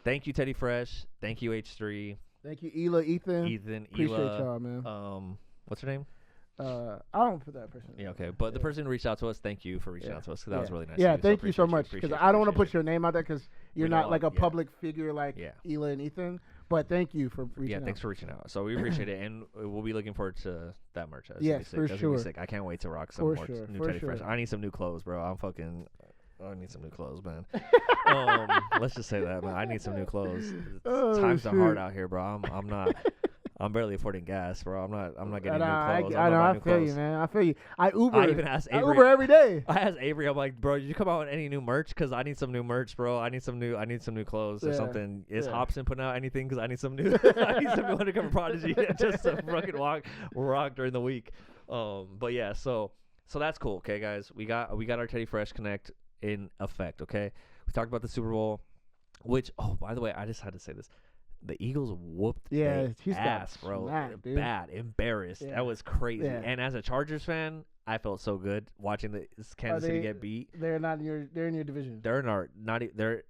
thank you, Teddy Fresh. Thank you, H3. Thank you, Ethan. Appreciate Ela. y'all, man. What's her name? I don't put that person. Yeah, okay. But the person who reached out to us, thank you for reaching out to us, because that was really nice. Yeah, of thank you so appreciate much. Because appreciate I don't want to appreciate put your name out there because you're We not don't like a want- yeah. public figure like Yeah. Ela and Ethan. But thank you for reaching Yeah, out. thanks for reaching out. So we appreciate it, and we'll be looking forward to that merch. That's Yes, gonna be sick. for That's gonna be sure. sick. I can't wait to rock some For more sure, new for Teddy Fresh. sure. I need some new clothes, bro. I need some new clothes, man. Let's just say that, man. I need some new clothes. Oh, Times are shit. hard out here, bro. I'm not. I'm barely affording gas, bro. I'm not getting new I clothes. know. I'm not I buying new feel clothes. you, man. I feel you. I Uber. I even asked I Avery. Uber every day. I asked Avery, I'm like, bro, did you come out with any new merch? Because I need some new merch, bro. I need some new clothes or Yeah. something. Is Yeah. Hobson putting out anything? Because I need some new, I need some new Undercover Prodigy just to fucking rock during the week. But yeah, so that's cool. Okay, guys, we got our Teddy Fresh Connect in effect. Okay, we talked about the Super Bowl, which, oh, by the way, I just had to say this. The Eagles whooped their she's got ass, bro. smacked, dude. Bad, embarrassed. Yeah. That was crazy. Yeah. And as a Chargers fan, I felt so good watching the Kansas City get beat. They're not in your. They're in your division. They're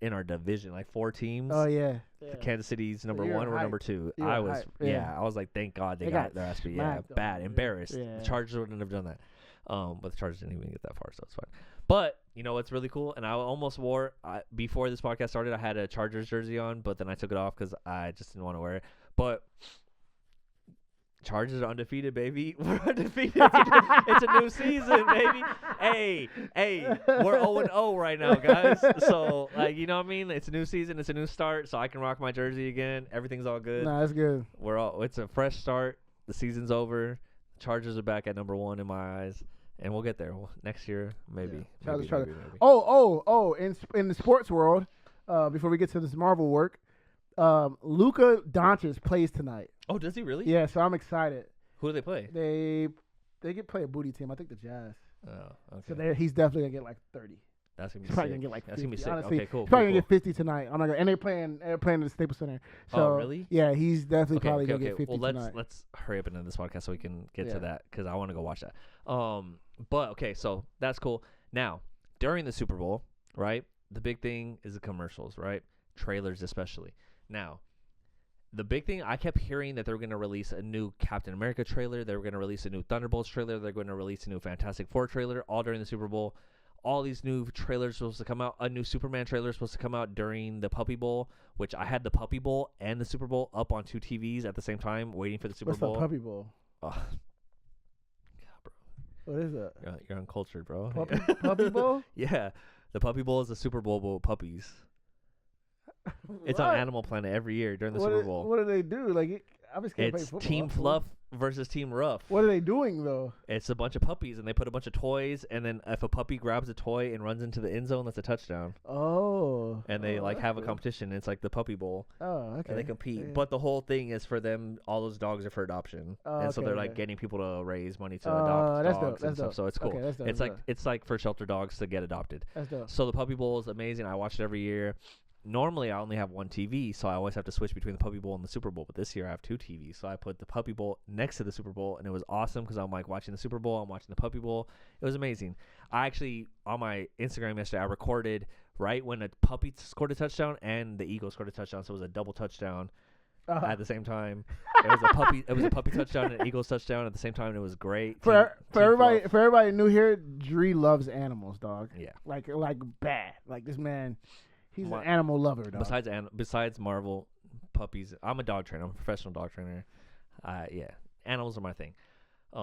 in our division, like 4 teams. Oh yeah. Kansas City's number you're 1 or hyped. number 2. You're I was hyped, I was like, thank God they They got got their ass beat. Yeah, smacked, though. bad, Yeah. embarrassed. Yeah. The Chargers wouldn't have done that. But the Chargers didn't even get that far, so it's fine. But you know what's really cool? And I almost wore before this podcast started. I had a Chargers jersey on, but then I took it off because I just didn't want to wear it. But Chargers are undefeated, baby. We're undefeated. It's a new season, baby. Hey, we're 0-0 right now, guys. So, like, you know what I mean? It's a new season. It's a new start, so I can rock my jersey again. Everything's all good. Nah, that's good. It's a fresh start. The season's over. Chargers are back at number 1 in my eyes, and we'll get there next year, maybe. Chargers. Maybe. Oh! In the sports world, before we get to this Marvel work, Luka Doncic plays tonight. Oh, does he really? Yeah, so I'm excited. Who do they play? They get play a booty team. I think the Jazz. Oh, okay. So he's definitely gonna get like 30. That's gonna be He's probably sick. gonna get like 50. That's gonna be sick. Honestly, Okay, cool. he's probably cool, gonna get 50 tonight. I'm not gonna, and they're playing at the Staples Center. So Oh, really? Yeah, he's definitely Okay, probably gonna get 50 Well, tonight. let's hurry up into this podcast so we can get Yeah. to that because I want to go watch that. But okay, so that's cool. Now, during the Super Bowl, right? The big thing is the commercials, right? Trailers especially. Now, the big thing, I kept hearing that they were going to release a new Captain America trailer. They were going to release a new Thunderbolts trailer. They're going to release a new Fantastic Four trailer, all during the Super Bowl. All these new trailers supposed to come out. A new Superman trailer is supposed to come out during the Puppy Bowl, which I had the Puppy Bowl and the Super Bowl up on 2 TVs at the same time, waiting for the Super What's Bowl. the Puppy Bowl? Oh, What is that? you're uncultured, bro. Puppy Bowl? Yeah, the Puppy Bowl is the Super Bowl with puppies. It's on What? Animal Planet every year during the What Super do- Bowl. What do they do? Like, I just can't play It's football. Team Fluff versus Team Rough. What are they doing though? It's a bunch of puppies, and they put a bunch of toys, and then if a puppy grabs a toy and runs into the end zone, that's a touchdown. Oh. And they Oh, like that's have a good. competition. It's like the Puppy Bowl, Oh, okay. and they compete. Yeah. But the whole thing is for them. All those dogs are for adoption, Oh, and so okay, they're like okay. getting people to raise money to Oh, adopt that's dogs dope, and that's stuff. dope. So it's cool. Okay, that's dope, It's that's like dope. it's like for shelter dogs to get adopted. That's dope. So the Puppy Bowl is amazing. I watch it every year. Normally, I only have one TV, so I always have to switch between the Puppy Bowl and the Super Bowl. But this year, I have 2 TVs, so I put the Puppy Bowl next to the Super Bowl, and it was awesome because I'm like watching the Super Bowl, I'm watching the Puppy Bowl. It was amazing. I actually, on my Instagram yesterday, I recorded right when a puppy scored a touchdown and the Eagles scored a touchdown, so it was a double touchdown at the same time. It was a puppy touchdown and an Eagles touchdown at the same time, and it was great. For Team everybody Fluff. for everybody new here, Dre loves animals, dog. Yeah. Like bad. Like this man, he's My- an animal lover, dog. Besides Marvel, puppies. I'm a dog trainer. I'm a professional dog trainer. Yeah, animals are my thing. I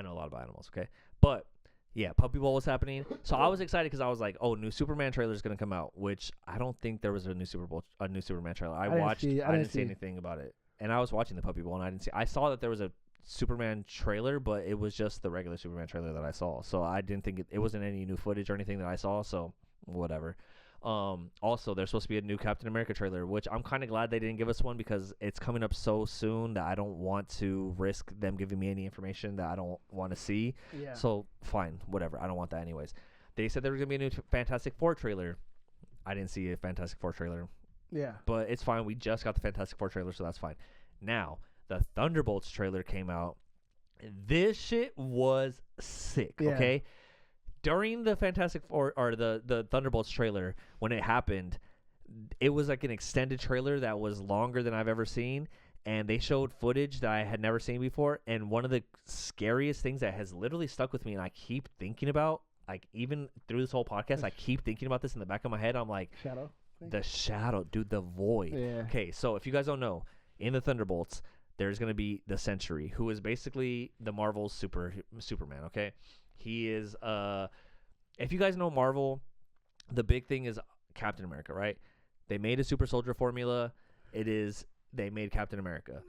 know a lot about animals. Okay, but yeah, Puppy Bowl was happening, so I was excited because I was like, "Oh, new Superman trailer is gonna come out," which I don't think there was a new Superman trailer. I didn't see anything about it, and I was watching the Puppy Bowl, and I didn't see. I saw that there was a Superman trailer, but it was just the regular Superman trailer that I saw. So I didn't think it wasn't any new footage or anything that I saw. So whatever. Also, there's supposed to be a new Captain America trailer, which I'm kind of glad they didn't give us one because it's coming up so soon that I don't want to risk them giving me any information that I don't want to see. Yeah. So fine, whatever. I don't want that anyways. They said there was gonna be a new Fantastic Four trailer. I didn't see a Fantastic Four trailer, Yeah. but it's fine. We just got the Fantastic Four trailer, so that's fine. Now the Thunderbolts trailer came out. This shit was sick. Yeah. Okay. During the Fantastic Four or the Thunderbolts trailer, when it happened, it was like an extended trailer that was longer than I've ever seen, and they showed footage that I had never seen before. And one of the scariest things that has literally stuck with me, and I keep thinking about, like even through this whole podcast, I keep thinking about this in the back of my head. I'm like, Shadow. the shadow, dude, the void. Yeah. Okay, so if you guys don't know, in the Thunderbolts, there's gonna be the Sentry, who is basically the Marvel's Superman. Okay, he is. If you guys know Marvel, the big thing is Captain America, right? They made a super soldier formula. They made Captain America.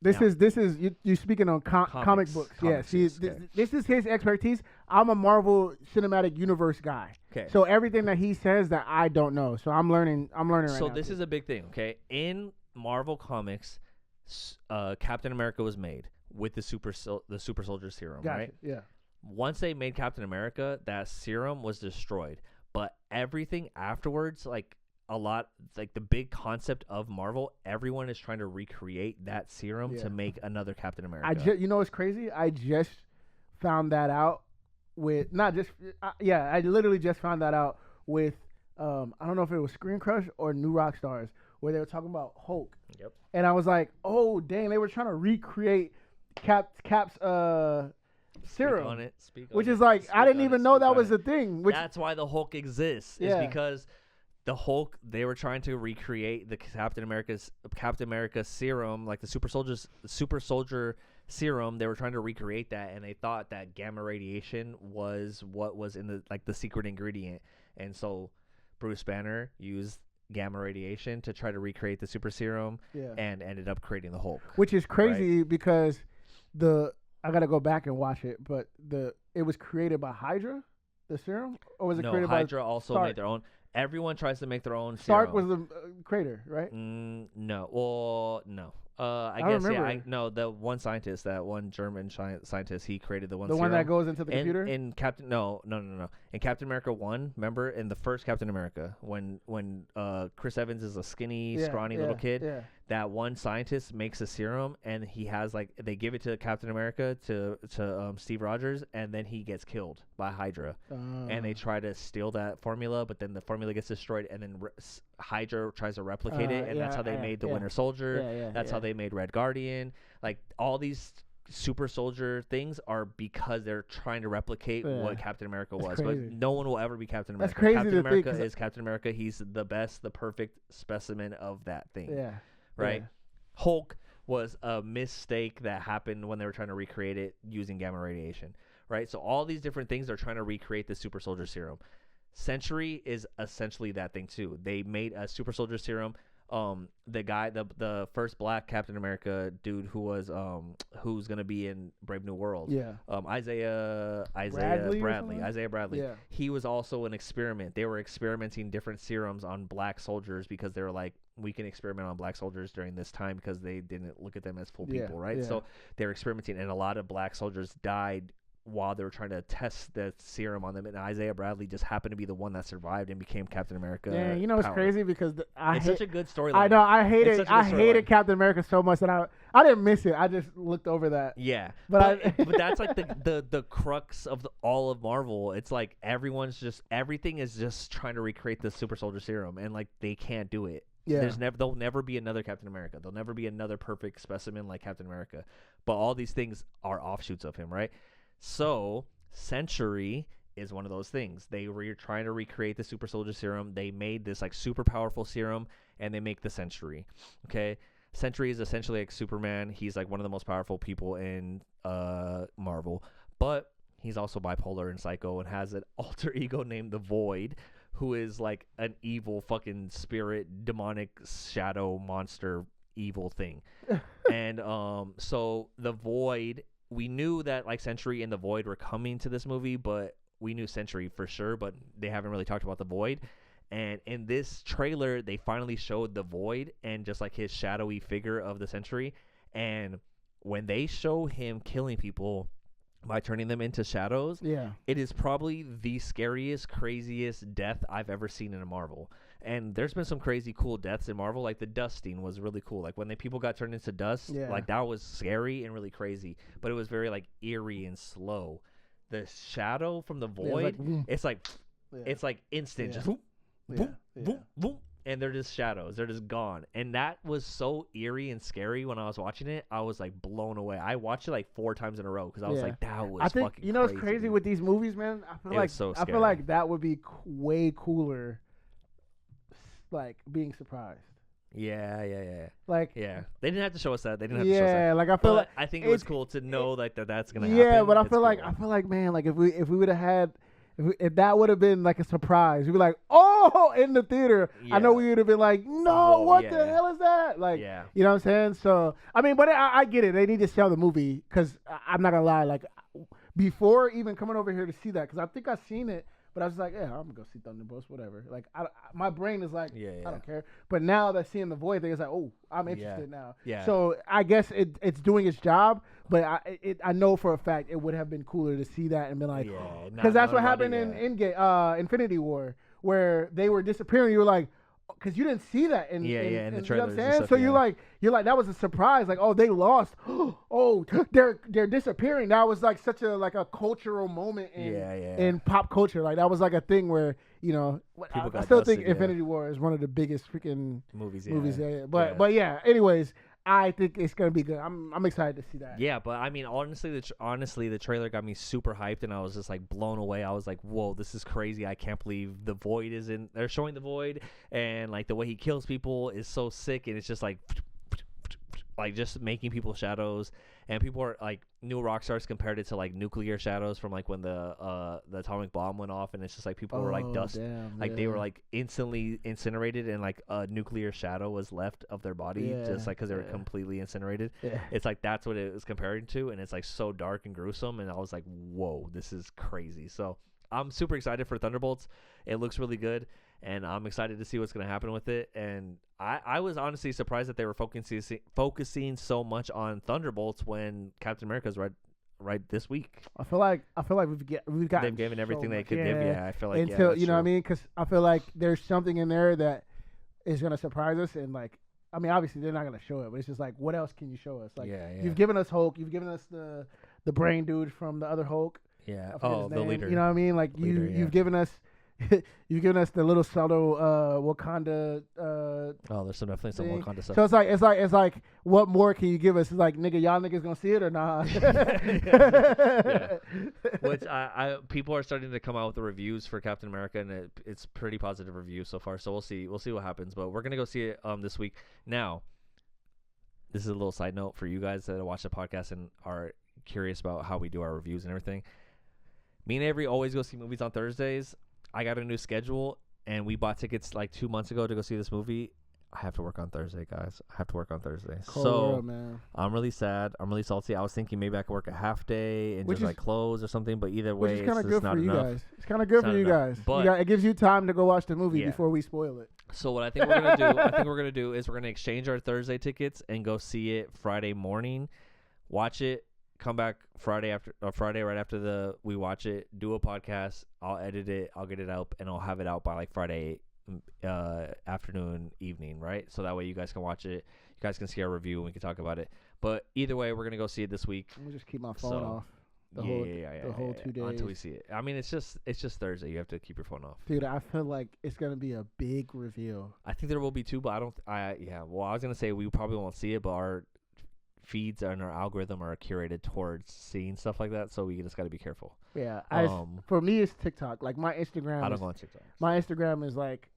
This Now- is you speaking on comic books. Yeah, comics, see, yes, okay. this is his expertise. I'm a Marvel Cinematic Universe guy. Okay. So everything that he says that I don't know. So I'm learning right So now. this is a big thing, okay? In Marvel Comics, Captain America was made with the super soldier serum, Gotcha. right? Yeah. Once they made Captain America, that serum was destroyed. But everything afterwards, like the big concept of Marvel, everyone is trying to recreate that serum to make another Captain America. You know what's crazy? I just found that out with I literally just found that out with I don't know if it was Screen Crush or New Rock Stars, where they were talking about Hulk. Yep. And I was like, oh dang, they were trying to recreate Cap's serum. Which is like, I didn't even know that was a thing. That's why the Hulk exists. Is because the Hulk, they were trying to recreate the Captain America serum, like the super soldier serum. They were trying to recreate that, and they thought that gamma radiation was what was in the secret ingredient. And so Bruce Banner used gamma radiation to try to recreate the super serum, and ended up creating the Hulk. Which is crazy because I gotta go back and watch it, but it was created by Hydra, the serum, or was it created by Hydra also Stark? made their own. Everyone tries to make their own Stark serum. was the creator, right? No. Well, no. I guess remember. no, the one scientist, that one German scientist, he created the one. The serum. one that goes into the computer. In Captain, no. In Captain America 1, remember in the first Captain America when Chris Evans is a skinny, scrawny little kid, that one scientist makes a serum, and he has they give it to Captain America to Steve Rogers, and then he gets killed by Hydra, and they try to steal that formula, but then the formula gets destroyed, and then Hydra tries to replicate it, and that's how they made the Winter Soldier. That's how they made Red Guardian. Like all these super soldier things are because they're trying to replicate what Captain America was. But no one will ever be Captain America. That's crazy Captain to America think, is Captain America. He's the best, the perfect specimen of that thing. Yeah. Right? Yeah. Hulk was a mistake that happened when they were trying to recreate it using gamma radiation. Right? So all these different things are trying to recreate the super soldier serum. Sentry is essentially that thing too. They made a super soldier serum. The guy, the first black Captain America dude who's gonna be in Brave New World. Yeah. Isaiah Bradley. Yeah. He was also an experiment. They were experimenting different serums on black soldiers because they were like, we can experiment on black soldiers during this time because they didn't look at them as full people, right? Yeah. So they were experimenting, and a lot of black soldiers died while they were trying to test the serum on them, and Isaiah Bradley just happened to be the one that survived and became Captain America. Yeah, you know it's crazy because it's such a good storyline. I know, I hate It's it. such a good I hated storyline. Captain America so much that I didn't miss it. I just looked over that. Yeah, But but that's like the crux of all of Marvel. It's like everything is just trying to recreate the super soldier serum, and like they can't do it. Yeah. There'll never be another Captain America. There'll never be another perfect specimen like Captain America. But all these things are offshoots of him, right? So Sentry is one of those things. They were trying to recreate the super soldier serum. They made this like super powerful serum, and they make the Sentry. Okay, Sentry is essentially like Superman. He's like one of the most powerful people in Marvel, but he's also bipolar and psycho and has an alter ego named the Void, who is like an evil fucking spirit, demonic shadow monster, evil thing. And so the Void, we knew that like Sentry and the Void were coming to this movie, but we knew Sentry for sure, but they haven't really talked about the Void. And in this trailer, they finally showed the Void and just like his shadowy figure of the Sentry. And when they show him killing people by turning them into shadows, it is probably the scariest, craziest death I've ever seen in a Marvel. And there's been some crazy cool deaths in Marvel, like the dusting was really cool. Like when people got turned into dust, like that was scary and really crazy, but it was very like eerie and slow. The shadow from the Void, it's like instant, just boom, boom, boom, boom. and they're just shadows. They're just gone. And that was so eerie and scary when I was watching it. I was like blown away. I watched it like 4 times in a row because I was like, that was I think fucking you know what's crazy, crazy dude. with these movies, man. I feel It was so I feel scary. like that would be way cooler. Like being surprised. Yeah. Like Yeah. They didn't have to show us that. They didn't have to show us that. yeah, like I feel But like I think it was it's- cool to know like that's gonna happen. yeah, but I It's feel like cool. man, like if we would have had if that would have been like a surprise, we'd be like, oh, in the theater. I know Yeah. we would have been like, no, Whoa, what yeah. the hell is that? Like, Yeah. you know what I'm saying? So I mean, but I get it. They need to sell the movie because I'm not gonna lie, like before even coming over here to see that, because I think I've seen it. But I was like, yeah, I'm gonna go see Thunderbolts, whatever. Like, my brain is like, Yeah. I don't care. But now that seeing the void thing, it's like, oh, I'm interested now. Yeah. So I guess it's doing its job, but I know for a fact it would have been cooler to see that and be like, Yeah, because that's what happened in in Infinity War, where they were disappearing. You were like, because you didn't see that in in the you know what I'm trailers and saying? stuff, So yeah. you're like that was a surprise. Like, oh, they lost. Oh, they're disappearing. That was like such a cultural moment in pop culture. Like that was like a thing where People I got still dusted, think yeah. Infinity War is one of the biggest freaking movies. movies. Yeah. Yeah. But yeah. Anyways, I think it's gonna be good. I'm excited to see that. Yeah, but I mean, honestly, the trailer got me super hyped, and I was just like blown away. I was like, "Whoa, this is crazy! I can't believe the Void is in." They're showing the Void, and like the way he kills people is so sick, and it's just like just making people shadows, and people are like new rock stars compared it to like nuclear shadows from like when the atomic bomb went off, and it's just like people were like dust, damn, like they were like instantly incinerated, and like a nuclear shadow was left of their body, just like because they were completely incinerated. Yeah. It's like that's what it was comparing to, and it's like so dark and gruesome, and I was like, whoa, this is crazy. So I'm super excited for Thunderbolts. It looks really good, and I'm excited to see what's going to happen with it. And I was honestly surprised that they were focusing so much on Thunderbolts when Captain America's right this week. I feel like we've got They've given everything they could give. Yeah, I feel like until that's you know what I true. mean, because I feel like there's something in there that is gonna surprise us, and like I mean, obviously they're not gonna show it, but it's just like, what else can you show us? Like, Yeah. you've given us Hulk, you've given us the brain dude from the other Hulk. Yeah. I forget Oh, his the name. leader. You know what I mean? Like Leader, yeah. you've given us. You've given us the little subtle Wakanda. Oh, there's definitely some thing. Wakanda stuff. So it's like, what more can you give us? It's like, nigga, y'all niggas gonna see it or not? Yeah. Which people are starting to come out with the reviews for Captain America, and it's pretty positive review so far. So we'll see what happens. But we're gonna go see it this week. Now, this is a little side note for you guys that watch the podcast and are curious about how we do our reviews and everything. Me and Avery always go see movies on Thursdays. I got a new schedule, and we bought tickets like 2 months ago to go see this movie. I have to work on Thursday, guys. I have to work on Thursday. Cold so world, man. I'm really sad. I'm really salty. I was thinking maybe I could work a half day and Which just is- like close or something. But either Which way, is kind it's of just good not for you enough. guys. It's kind of good It's for not you enough. guys. But- It gives you time to go watch the movie Yeah. before we spoil it. So what I think we're gonna do, is we're gonna exchange our Thursday tickets and go see it Friday morning, watch it, come back Friday right after we watch it, do a podcast. I'll edit it, I'll get it out, and I'll have it out by like Friday afternoon, evening, right? So that way you guys can watch it, you guys can see our review, and we can talk about it. But either way, we're gonna go see it this week. Let me just keep my phone So, off. The whole 2 days. until we see it. I mean, it's just Thursday. You have to keep your phone off. Dude, I feel like it's gonna be a big reveal. I think there will be two, but I was gonna say we probably won't see it, but our feeds and our algorithm are curated towards seeing stuff like that, so we just got to be careful. Yeah, for me it's TikTok. Like my Instagram. I don't go on TikTok. My Instagram is like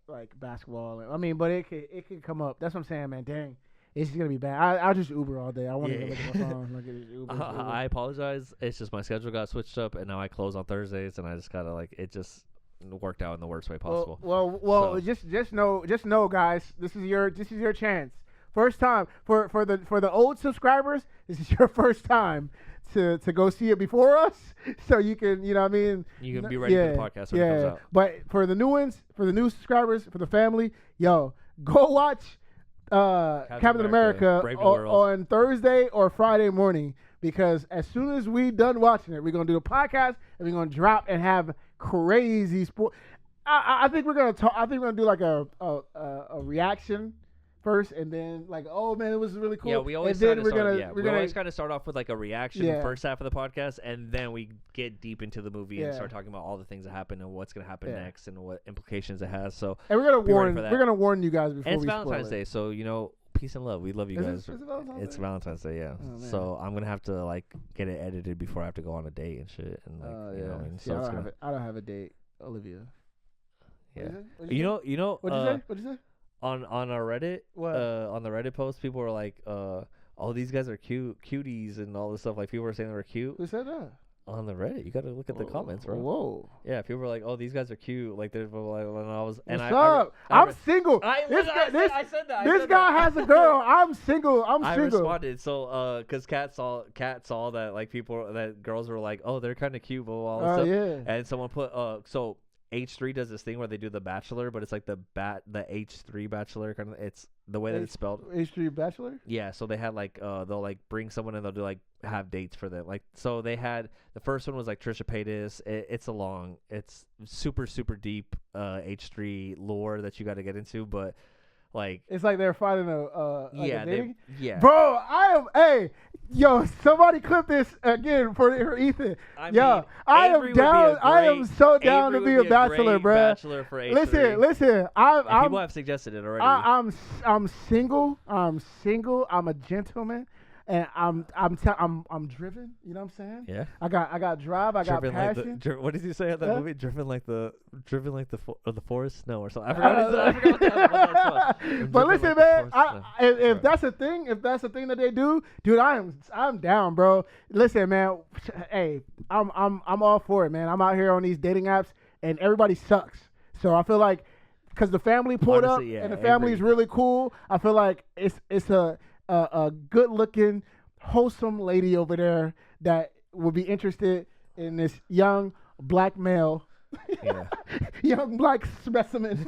basketball. I mean, but it could come up. That's what I'm saying, man. Dang, it's gonna be bad. I'll just Uber all day. I want to look at my phone. Look at Uber. I apologize. It's just my schedule got switched up, and now I close on Thursdays, and I just gotta it just worked out in the worst way possible. Well, just know, guys. This is your chance. First time for the old subscribers. This is your first time to go see it before us, so you can you know what I mean. You can be ready for the podcast when it comes out. But for the new ones, for the new subscribers, for the family, go watch Captain America Brave New World. on Thursday or Friday morning, because as soon as we done watching it, we're gonna do a podcast and we're gonna drop and have crazy sport. I think we're gonna talk. I think we're gonna do like a reaction first, and then like, oh man, it was really cool. Yeah, we always and then we always kind of start off with like a reaction Yeah. first half of the podcast, and then we get deep into the movie and Yeah. start talking about all the things that happen and what's gonna happen Yeah. next and what implications it has. So and we're be ready gonna for that. warn you guys before and it's we spoil Valentine's it. Day, so peace and love. We love you Is guys. it Valentine's It's Day? Valentine's Day, yeah. Oh, man. So I'm gonna have to like get it edited before I have to go on a date and shit. And like, Oh you know yeah. what I mean? See, So it's I don't have a date, Olivia. yeah. What'd You say? know, What'd you say? What'd you say? on our Reddit, What? on the Reddit post, people were like, oh, these guys are cuties and all this stuff. Like people were saying they were cute Who said that? on the Reddit. You gotta look at the comments, bro. Whoa. Yeah, people were like, "Oh, these guys are cute." Like they're like, and I was, and What's I up? I'm re- single. I This said guy, this, that. this guy has a girl. I'm single. I'm I single. responded cause Kat saw that like that girls were like, "Oh, they're kind of cute," blah blah blah. Oh stuff. yeah. And someone put so H3 does this thing where they do the Bachelor, but it's like the H3 Bachelor kind of. It's the way that it's spelled. H3 Bachelor. Yeah, so they had like they'll like bring someone and they'll do like have dates for them. Like so they had the first one was like Trisha Paytas. It's super deep H3 lore that you got to get into, but like It's like they're finding a yeah, dating. yeah. Bro, yo, somebody clip this again for Ethan. I Yo, mean, I am Avery would be down. a I am great- so down Avery to be would a bachelor, great bro. Bachelor for H3. Listen. And people have suggested it already. I'm single. I'm single. I'm a gentleman, and I'm driven. You know what I'm saying? yeah. I got drive. I got Driven passion. like what did you say at that Huh? movie? Driven like the forest? No, or something. I forgot what that was. But Driven listen, like the man. forest? If that's a thing, that they do, dude, I'm down, bro. Listen, man. Hey, I'm all for it, man. I'm out here on these dating apps, and everybody sucks. So I feel like because the family pulled Honestly, up yeah, and the family's Avery. really cool, I feel like it's a good looking, wholesome lady over there that will be interested in this young black male. Yeah. Young black specimen.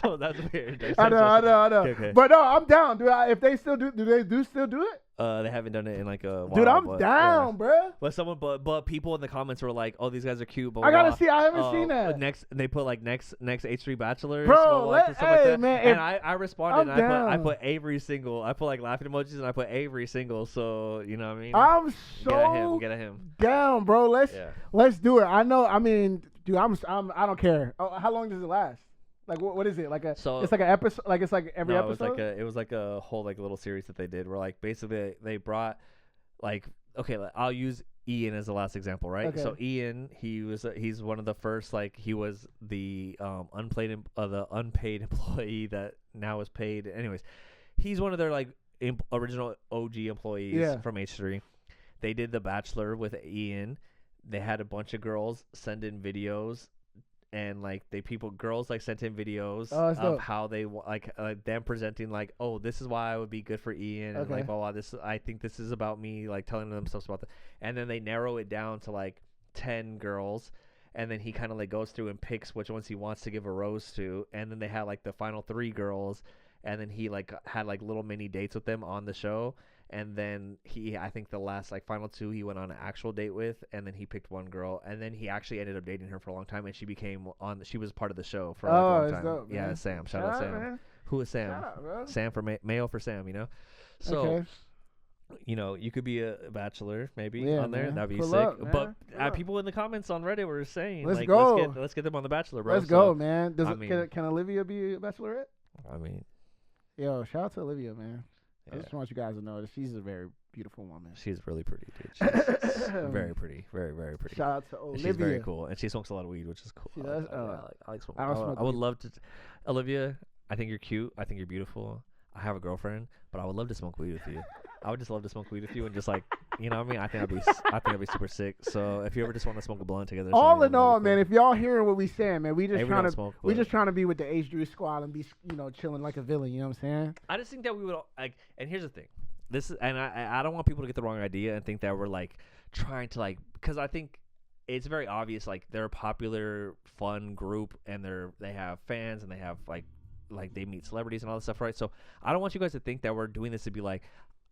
So that's weird. I know. Okay. But no, I'm down. If they still do they still do it? They haven't done it in like a while. Dude, I'm but, down, yeah. bruh. But people in the comments were like, "Oh, these guys are cute." Blah, I gotta blah. see. I haven't seen that. Next, they put like next H3 Bachelor. Bro, and stuff like hey, that. man, and if- I responded. I'm And I down. put Avery single. I put like laughing emojis and I put Avery single. So you know what I mean. I'm Get at him. so Get at him. down, bro. Yeah. Let's do it. I know. I mean, dude, I don't care. Oh, how long does it last? Like what is it? It's like an episode. Like it's like every No, episode. it was like a whole like little series that they did where like basically they brought like I'll use Ian as the last example, right? Okay. So Ian, he's one of the first, like he was the unpaid employee that now is paid. Anyways, he's one of their like original OG employees from H3. They did The Bachelor with Ian. They had a bunch of girls send in videos. And like girls like sent in videos that's of dope. how they like them presenting like, oh, this is why I would be good for Ian, and like, oh, I think this is about me, like telling them stuff about that. And then they narrow it down to like 10 girls, and then he kind of like goes through and picks which ones he wants to give a rose to, and then they had like the final 3 girls, and then he like had like little mini dates with them on the show. And then I think the last like final 2 he went on an actual date with, and then he picked one girl, and then he actually ended up dating her for a long time, and she was part of the show for like, a long time. Dope, yeah, man. Sam. Shout out Sam. Man. Who is Sam? Shout out, bro. Sam for Mayo for Sam. You know. So Okay. you could be a bachelor maybe Yeah, on there. man. That'd be Pull sick. up, man. But Pull up. people in the comments on Reddit were saying, Let's like, go. let's get them on the Bachelor, bro. Let's So, go, man. Can Olivia be a bachelorette? I mean, Yo, shout out to Olivia, man. I yeah, just want you guys to know that she's a very beautiful woman. she's really pretty, dude. She's very pretty, very very pretty. Shout out to And Olivia. she's very cool, and she smokes a lot of weed, which is cool. She does? I like smoking. I don't smoke I would weed. love to. Olivia, I think you're cute. I think you're beautiful. I have a girlfriend, but I would love to smoke weed with you. I would just love to smoke weed with you and just like, you know what I mean? I think I'd be super sick. So if you ever just want to smoke a blunt together, or All something, in that'd be all, cool. man, if y'all hearing what we saying, man, we just Avery trying don't to smoke, we but- just trying to be with the H3 squad and be chilling like a villain. You know what I'm saying? I just think that we would like, and here's the thing. This is, and I don't want people to get the wrong idea and think that we're like trying to like, because I think it's very obvious like they're a popular, fun group, and they have fans and they have like they meet celebrities and all this stuff, right? So I don't want you guys to think that we're doing this to be like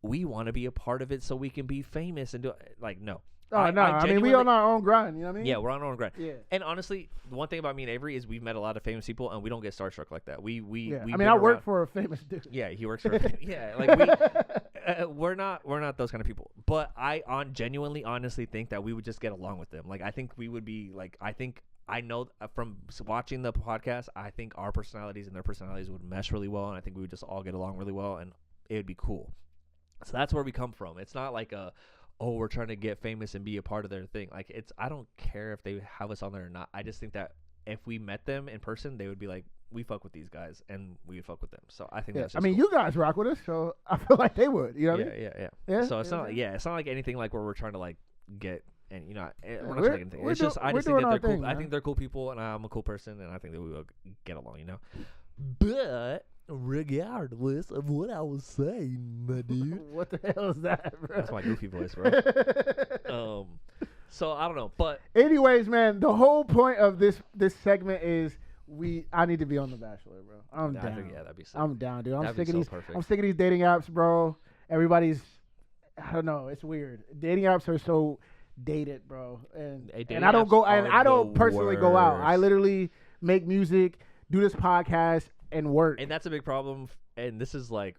we want to be a part of it so we can be famous and do it. Like no, Oh no, I mean we on our own grind. You know what I mean? Yeah, we're on our own grind. Yeah. And honestly, one thing about me and Avery is we've met a lot of famous people, and we don't get starstruck like that. We Yeah. we I mean, I work for a famous dude. Yeah, he works for. Yeah, like we're not those kind of people. But I genuinely, honestly think that we would just get along with them. Like I think we would be like I know from watching the podcast, I think our personalities and their personalities would mesh really well, and I think we would just all get along really well, and it would be cool. So that's where we come from. It's not like we're trying to get famous and be a part of their thing. Like I don't care if they have us on there or not. I just think that if we met them in person, they would be like, we fuck with these guys, and we would fuck with them. So I think that's just I mean, cool. you guys rock with us, so I feel like they would. You know what I mean? Yeah. So it's not it's not like anything like where we're trying to like get. And we're not trying to get anything. It's just I just think that they're cool. I think they're cool people, and I'm a cool person, and I think that we will get along. You know. But regardless of what I was saying, my dude. What the hell is that, bro? That's my goofy voice, bro. So I don't know, but anyways, man, the whole point of this segment is I need to be on The Bachelor, bro. I'm down. That'd be sick. I'm down, dude. I'm That'd sick of be these. so perfect. I'm sick of these dating apps, bro. Everybody's, I don't know. It's weird. Dating apps are so dated, bro. And I don't go. And I don't personally go out. I literally make music, do this podcast, and work. And that's a big problem. And this is like,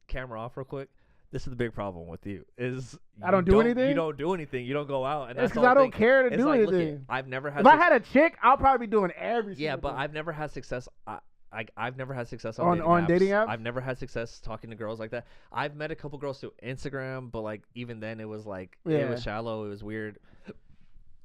camera off real quick. This is the big problem with you is I don't do anything. You don't do anything. You don't go out. And that's because I don't care to do anything. I've never had. If I had a chick, I'll probably be doing everything. Yeah, but I've never had success. I've never had success on dating apps. I've never had success talking to girls like that. I've met a couple girls through Instagram, but like even then it was like it was shallow. It was weird.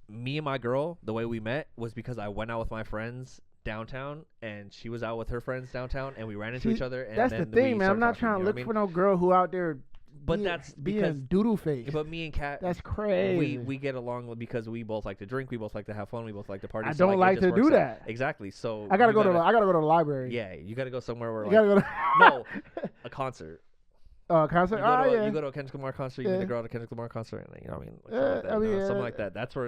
Me and my girl, the way we met was because I went out with my friends downtown, and she was out with her friends downtown, and we ran into each other. And that's then the thing, man. I'm not trying to look for no girl who out there. But that's being doodle face. But me and Kat, that's crazy. We get along because we both like to drink, we both like to have fun, we both like to party. I don't like to do that. Exactly. So I gotta go to the library. Yeah, you gotta go somewhere where you gotta go to no, a concert. Concert. You go to a Kendrick Lamar concert. You meet a girl at a Kendrick Lamar concert, and you know what I mean, something like that. That's where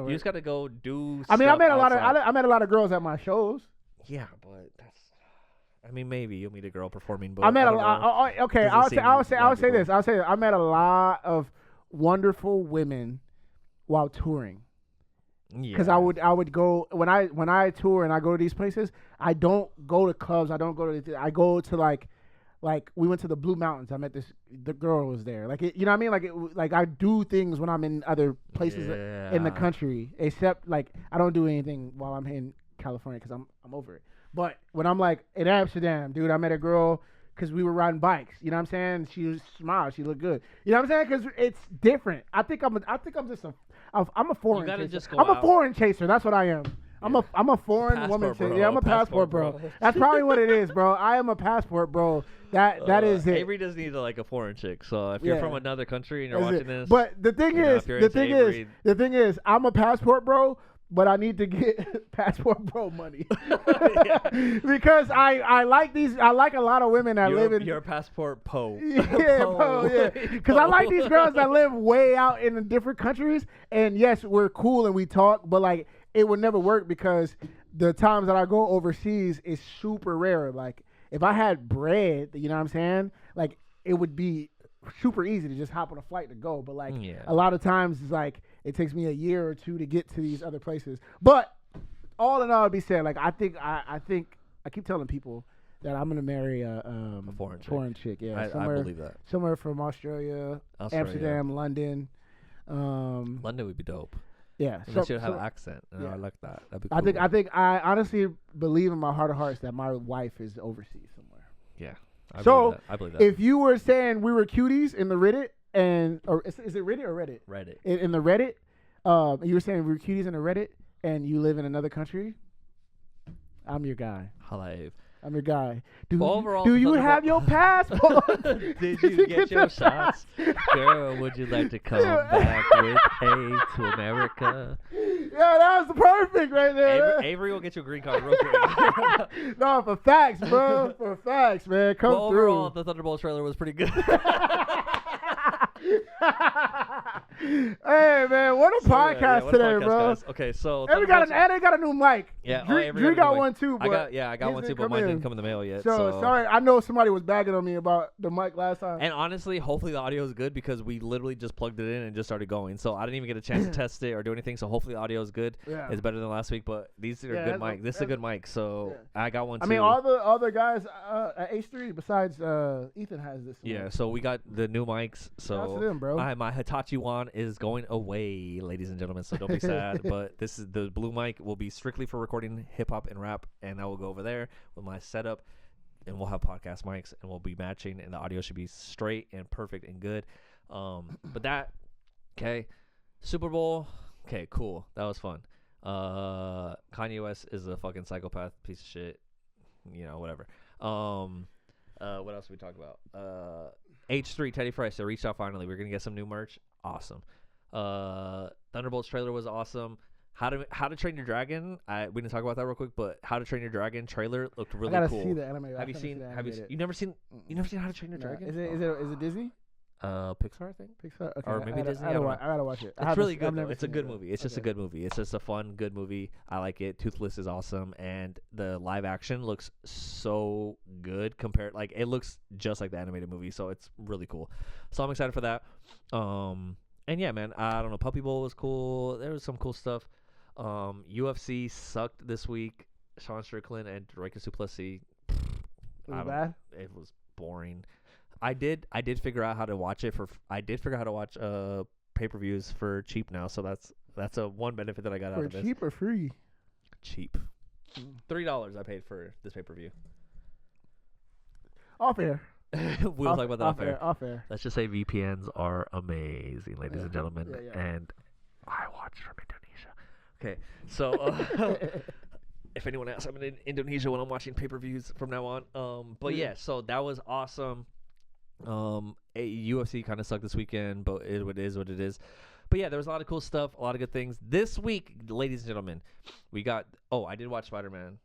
you just gotta go do. I mean, I met a lot of girls at my shows. Yeah, but that's. I mean, maybe you'll meet a girl performing, but I met a lot. Okay, I'll say this. I met a lot of wonderful women while touring. Yeah. Because I would go when I tour and I go to these places. I don't go to clubs. I don't go to. I go to like we went to the Blue Mountains. I met the girl was there. Like you know what I mean? Like I do things when I'm in other places in the country. Except like I don't do anything while I'm in California because I'm over it. But when I'm like in Amsterdam, dude, I met a girl because we were riding bikes. You know what I'm saying? She was smiled. She looked good. You know what I'm saying? Because it's different. I'm a foreign chaser. I'm a foreign chaser. That's what I am. Yeah. I'm a foreign woman chaser. Yeah, I'm a passport bro. That's probably what it is, bro. I am a passport bro. That is it. Avery doesn't need a foreign chick. So if you're from another country and you're watching this, but the thing is, I'm a passport bro. But I need to get passport bro money because I like these. I like a lot of women that live in your passport po. Yeah, because I like these girls that live way out in different countries. And yes, we're cool and we talk, but like it would never work because the times that I go overseas is super rare. Like if I had bread, you know what I'm saying? Like it would be super easy to just hop on a flight to go. But like a lot of times it's like. It takes me a year or two to get to these other places. But all in all, to be said, like I think I keep telling people that I'm gonna marry a foreign chick. Yeah, I believe that. Somewhere from Australia, Amsterdam, London. London would be dope. Yeah, unless you have an accent. I like that. That'd be cool. I honestly believe in my heart of hearts that my wife is overseas somewhere. Yeah. I believe that. If you were saying we were cuties in the Reddit. Or is it Reddit or Reddit? Reddit. In the Reddit, you were saying we're cuties in the Reddit, and you live in another country. I'm your guy. Hello. I'm your guy. Do you have your passport? Did you get your shots? Girl, would you like to come back with to America? Yeah, that was perfect right there. Avery will get you a green card real quick. No, for facts, bro. For facts, man. Come through. Overall, the Thunderbolt trailer was pretty good. Hey man, what a podcast what a today, podcast, bro. guys. Okay, so Hey, we got a new mic. Yeah, Drew got one too. I But got one too, but mine didn't come in the mail yet. So sorry, I know somebody was bagging on me about the mic last time. And honestly, hopefully the audio is good because we literally just plugged it in and just started going. So I didn't even get a chance to test it or do anything. So hopefully the audio is good. Yeah. It's better than last week, but these are good mic. This is a good mic. So I got one too. I mean, all the other guys at H3 besides Ethan has this. Yeah, one. so we got the new mics. So Shout out to them, bro. my Hitachi one is going away, ladies and gentlemen. So don't be sad. But this is the blue mic will be strictly for recording hip hop and rap, and I will go over there with my setup, and we'll have podcast mics, and we'll be matching, and the audio should be straight and perfect and good. But that, okay, Super Bowl, okay, cool, that was fun. Kanye West is a fucking psychopath piece of shit, you know, whatever. What else did we talk about? H3 Teddy Fresh, they reached out finally. We're gonna get some new merch. Awesome. Thunderbolts trailer was awesome. How to Train Your Dragon. We didn't talk about that real quick, but How to Train Your Dragon trailer looked really I gotta cool. see the anime. Have you seen? You never seen How to Train Your Dragon? Is it Disney? Pixar, I think. Pixar. Okay. Or maybe Disney. I gotta watch it. It's really good. It's a good movie. It's just a good movie. It's just a fun, good movie. I like it. Toothless is awesome, and the live action looks so good compared. Like it looks just like the animated movie, so it's really cool. So I'm excited for that. And yeah, man, I don't know. Puppy Bowl was cool. There was some cool stuff. UFC sucked this week. Sean Strickland and Drake Duplessis. Was it bad? It was boring. I did figure out how to watch it I did figure out how to watch pay-per-views for cheap now, so that's a one benefit that I got out of this. For cheap or free? Cheap. $3 I paid for this pay-per-view. Off air. We'll talk about that off air. Off air. Let's just say VPNs are amazing, ladies and gentlemen. Yeah. And I watch from Indonesia. Okay, so if anyone asks, I'm in Indonesia when I'm watching pay-per-views from now on. But yeah, so that was awesome. UFC kind of sucked this weekend, but it is what it is. But yeah, there was a lot of cool stuff, a lot of good things this week, ladies and gentlemen. We got. Oh, I did watch Spider-Man,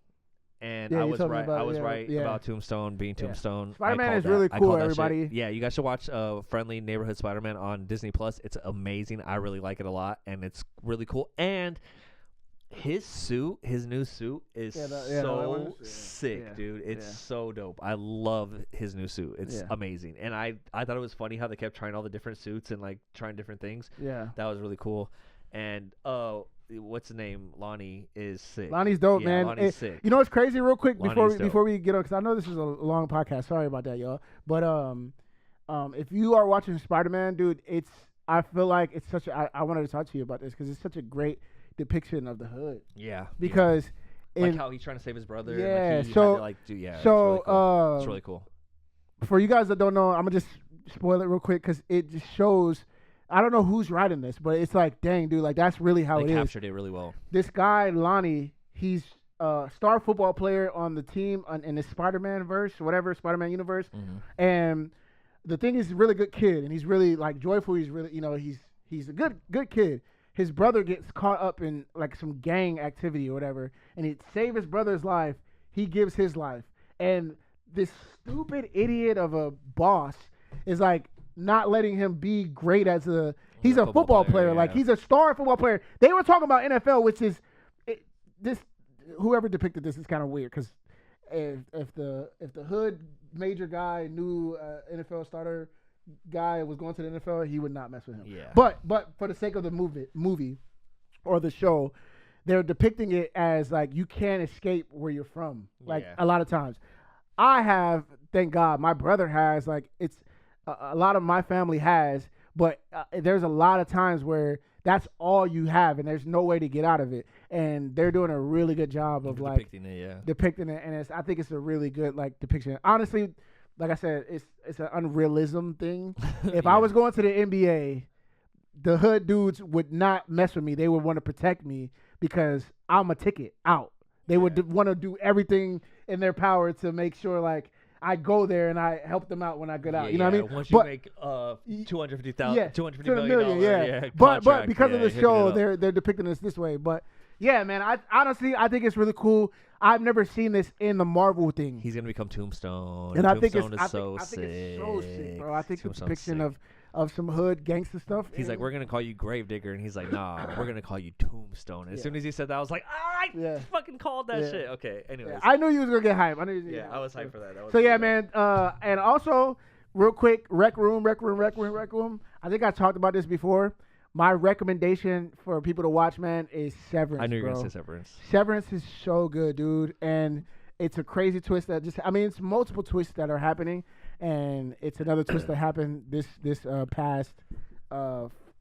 and I was right. I was right about Tombstone being Tombstone. Spider-Man is really cool, everybody. Yeah, you guys should watch Friendly Neighborhood Spider-Man on Disney Plus. It's amazing. I really like it a lot, and it's really cool. And his new suit is so sick, dude. It's so dope. I love his new suit. It's amazing. And I thought it was funny how they kept trying all the different suits and like trying different things. Yeah. That was really cool. And what's the name? Lonnie is sick. Lonnie's dope, man. Lonnie's sick. You know what's crazy real quick before we get on, because I know this is a long podcast. Sorry about that, y'all. But if you are watching Spider-Man, dude, I feel like it's such I wanted to talk to you about this because it's such a great depiction of the hood. Yeah. Because like how he's trying to save his brother. Yeah. And like so it's really cool. It's really cool. For you guys that don't know, I'm gonna just spoil it real quick because it just shows. I don't know who's writing this, but it's like, dang, dude, like that's really how it is. They captured it really well. This guy Lonnie, he's a star football player on the team in the Spider-Man verse, whatever Spider-Man universe, and the thing is, he's a really good kid, and he's really like joyful. He's really, he's a good kid. His brother gets caught up in like some gang activity or whatever, and to save his brother's life, he gives his life. And this stupid idiot of a boss is like not letting him be great as he's a football player. Like he's a star football player. They were talking about NFL, which is whoever depicted this is kind of weird because if the hood major guy knew NFL starter guy was going to the NFL, he would not mess with him. Yeah. But for the sake of the movie or the show, they're depicting it as like you can't escape where you're from. Like a lot of times, I have, thank God, my brother has. Like it's a lot of my family has, but there's a lot of times where that's all you have, and there's no way to get out of it. And they're doing a really good job of like depicting it, and I think it's a really good like depiction. Honestly. Like I said, it's an unrealism thing. If I was going to the NBA, the hood dudes would not mess with me. They would want to protect me because I'm a ticket out. They would want to do everything in their power to make sure like I go there and I help them out when I get out. You know what I mean? Once you make $250 million, but because of the show, they're depicting this way. But yeah, man, I honestly think it's really cool. I've never seen this in the Marvel thing. He's gonna become Tombstone, and Tombstone I think it's so sick, bro. I think the depiction of some hood gangster stuff. He's like, we're gonna call you Gravedigger, and he's like, nah, we're gonna call you Tombstone. As soon as he said that, I was like, I fucking called that shit. Okay, anyways. I knew you was gonna get hype. I knew. I was hyped for that. So yeah, man. And also, real quick, Rec Room. I think I talked about this before. My recommendation for people to watch, man, is Severance. I knew you were bro. gonna say Severance. Severance is so good, dude, and it's a crazy twist that it's multiple twists that are happening, and it's another twist that happened this past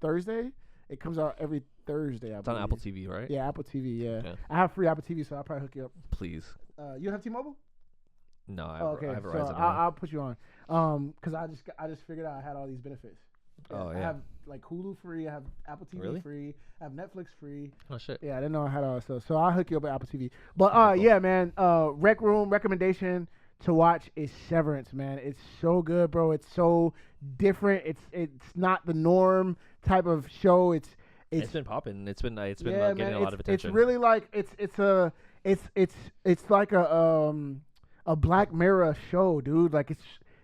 Thursday. It comes out every Thursday. It's on Apple TV, right? Yeah, Apple TV. Yeah. I have free Apple TV, so I'll probably hook you up. Please. You have T-Mobile? No, I have so Verizon. I'll put you on. Because I just figured out I had all these benefits. I have like Hulu free. I have Apple TV free. I have Netflix free. Oh shit. Yeah, I didn't know I had all that stuff. So I'll hook you up with Apple TV. But yeah, man. Rec Room recommendation to watch is Severance, man. It's so good, bro. It's so different. It's not the norm type of show. It's been popping. It's been getting a lot of attention. It's really like it's like a Black Mirror show, dude. Like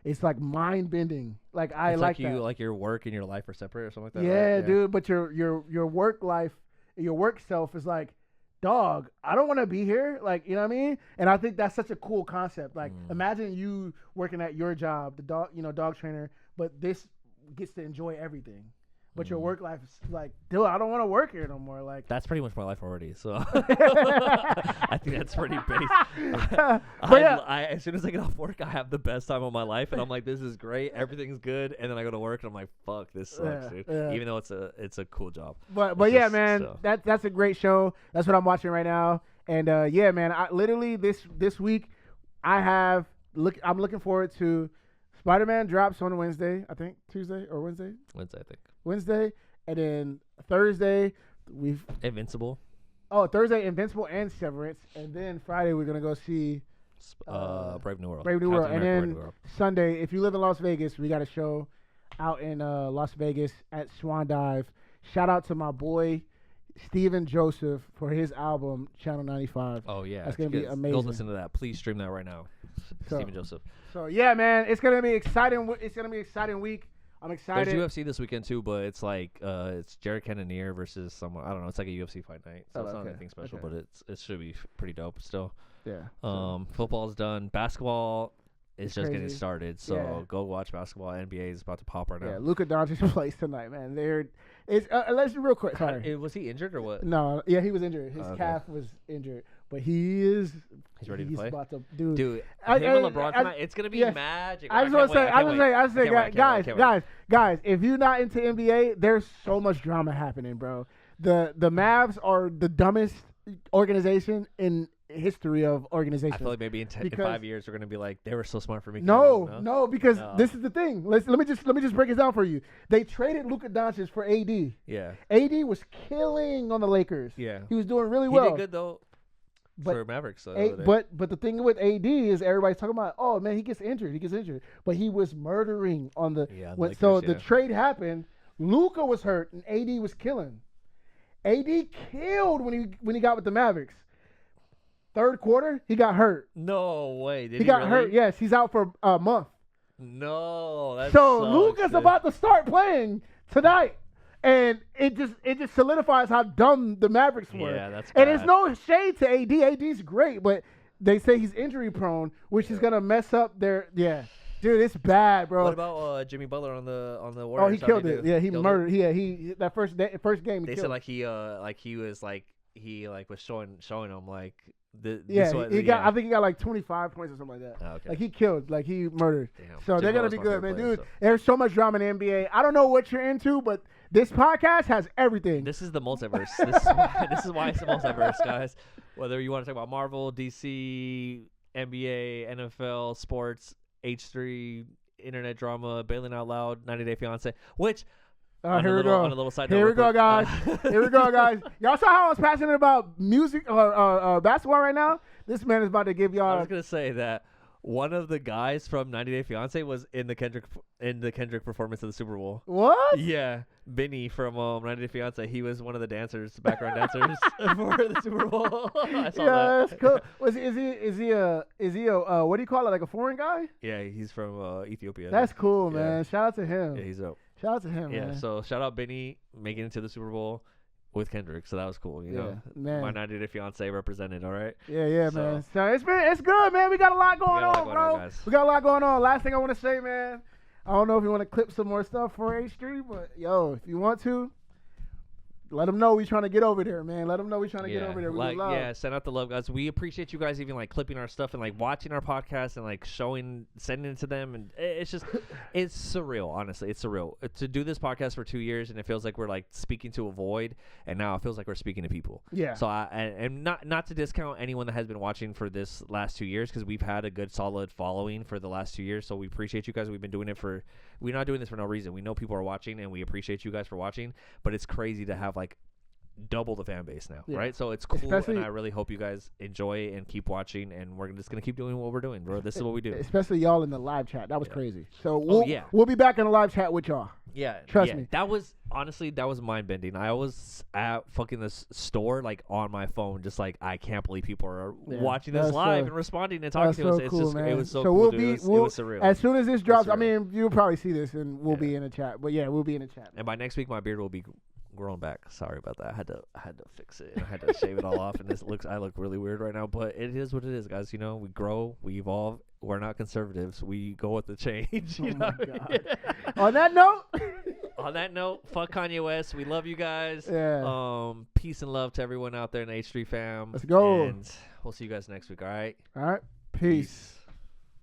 it's like mind bending. Like I it's like you that. like your work and your life are separate or something like that. Yeah, right? dude. But your work life, your work self is like, dog, I don't want to be here. Like, you know what I mean? And I think that's such a cool concept. Like, imagine you working at your job, the dog trainer, but this gets to enjoy everything. But your work life is like, dude, I don't want to work here no more. Like, that's pretty much my life already. So I think that's pretty basic. As soon as I get off work, I have the best time of my life, and I'm like, this is great, everything's good. And then I go to work, and I'm like, fuck, this sucks, dude. Yeah. Even though it's a cool job. But yeah, man, that's a great show. That's what I'm watching right now. And yeah, man, I literally this week I'm looking forward to Spider-Man drops on Wednesday, I think Tuesday or Wednesday. Wednesday, I think. Wednesday, and then Thursday Invincible. Oh, Thursday Invincible and Severance, and then Friday we're gonna go see Brave New World. Brave New World, and then World. Sunday, if you live in Las Vegas, we got a show out in Las Vegas at Swan Dive. Shout out to my boy Steven Joseph for his album Channel 95. Oh yeah, that's gonna be amazing. Go listen to that. Please stream that right now. Steven Joseph. So yeah, man, it's gonna be exciting. It's gonna be an exciting week. I'm excited. There's UFC this weekend too, but it's like it's Jared Cannonier versus someone. I don't know. It's like a UFC fight night, so it's not anything special, but it should be pretty dope still. Yeah. Football's done. Basketball is just getting started, so Yeah. go watch basketball. NBA is about to pop right now. Yeah, Luka Doncic plays tonight, man. Let's real quick. Sorry. Was he injured or what? No, yeah, he was injured. His calf was injured, but he's ready to play. About to, Dude, him and LeBron tonight, it's gonna be magic. I was gonna say, guys, if you're not into NBA, there's so much drama happening, bro. The Mavs are the dumbest organization in history of organizations. I feel like maybe in 5 years we're gonna be like, they were so smart for me. No, because this is the thing. Let me just break it down for you. They traded Luka Doncic for AD. Yeah. AD was killing on the Lakers. Yeah. He was doing really well. He did good though. For Mavericks. But the thing with AD is everybody's talking about, oh man, he gets injured, but he was murdering on the. The trade happened. Luka was hurt and AD was killing. AD killed when he got with the Mavericks. Third quarter, he got hurt. No way. Did he got really? hurt. Yes, he's out for a month. No, that's so Luka's about to start playing tonight. And it just solidifies how dumb the Mavericks were. Yeah, that's bad. And there's no shade to AD. AD's great, but they say he's injury prone, which is gonna mess up their Dude, it's bad, bro. What about Jimmy Butler on the Warriors? Oh, he killed it. Yeah, he murdered. Yeah, he that first game. They said he was showing him like I think he got like 25 points or something like that. Oh, okay. Like he killed, like he murdered. Damn. So they're gonna be good, man, dude. So. There's so much drama in the NBA. I don't know what you're into, but this podcast has everything. This is the multiverse. This is why it's the multiverse, guys. Whether you want to talk about Marvel, DC, NBA, NFL, sports, H3, internet drama, Bailing Out Loud, 90 Day Fiance, which. Here we go. On a little side Here note, we go, guys. Here we go, guys. Y'all saw how I was passionate about music or basketball right now? This man is about to give y'all. I was gonna say that one of the guys from 90 Day Fiance was in the Kendrick performance of the Super Bowl. What? Yeah, Benny from 90 Day Fiance. He was one of the dancers, background dancers for the Super Bowl. I saw that. That's cool. Is he what do you call it? Like a foreign guy? Yeah, he's from Ethiopia. That's cool, man. Shout out to him. Yeah, he's up. Shout out to him, Yeah, man. so shout out Benny making it to the Super Bowl with Kendrick. So that was cool. You know, man. my 90 Day Fiance represented. All right. Yeah, So- man. So it's good, man. We got a lot going got a lot on, going bro. on, guys. We got a lot going on. Last thing I want to say, man. I don't know if you want to clip some more stuff for H3, but yo, if you want to, let them know we trying to get over there, man. Let them know we trying to get over there. We like, love. yeah, send out the love, guys. We appreciate you guys even like clipping our stuff and like watching our podcast and like sending it to them, and it's just, it's surreal. Honestly, it's surreal to do this podcast for 2 years, and it feels like we're like speaking to a void, and now it feels like we're speaking to people. Yeah. So and not to discount anyone that has been watching for this last 2 years, because we've had a good solid following for the last 2 years. So we appreciate you guys. We've been doing it for. We're not doing this for no reason. We know people are watching, and we appreciate you guys for watching. But it's crazy to have like double the fan base now, right? So it's cool, and I really hope you guys enjoy and keep watching, and we're just gonna keep doing what we're doing, bro. This is what we do. Especially y'all in the live chat. That was crazy. So we'll be back in the live chat with y'all. Yeah, Trust me. That was honestly mind bending. I was at fucking this store, like on my phone, just like I can't believe people are watching this live and responding and talking to us. It's cool, just man. it was so So cool. we'll It was surreal. as soon as this drops. I surreal. mean, you'll probably see this, and we'll be in the chat. But yeah, we'll be in the chat. And by next week, my beard will be grown back. Sorry about that. I had to fix it. I had to shave it all off, and I look really weird right now. But it is what it is, guys. You know, we grow, we evolve. We're not conservatives. We go with the change. You know? My God. On that note. On that note, fuck Kanye West. We love you guys. Yeah. Peace and love to everyone out there in H3 fam. Let's go. And we'll see you guys next week. All right. All right. Peace.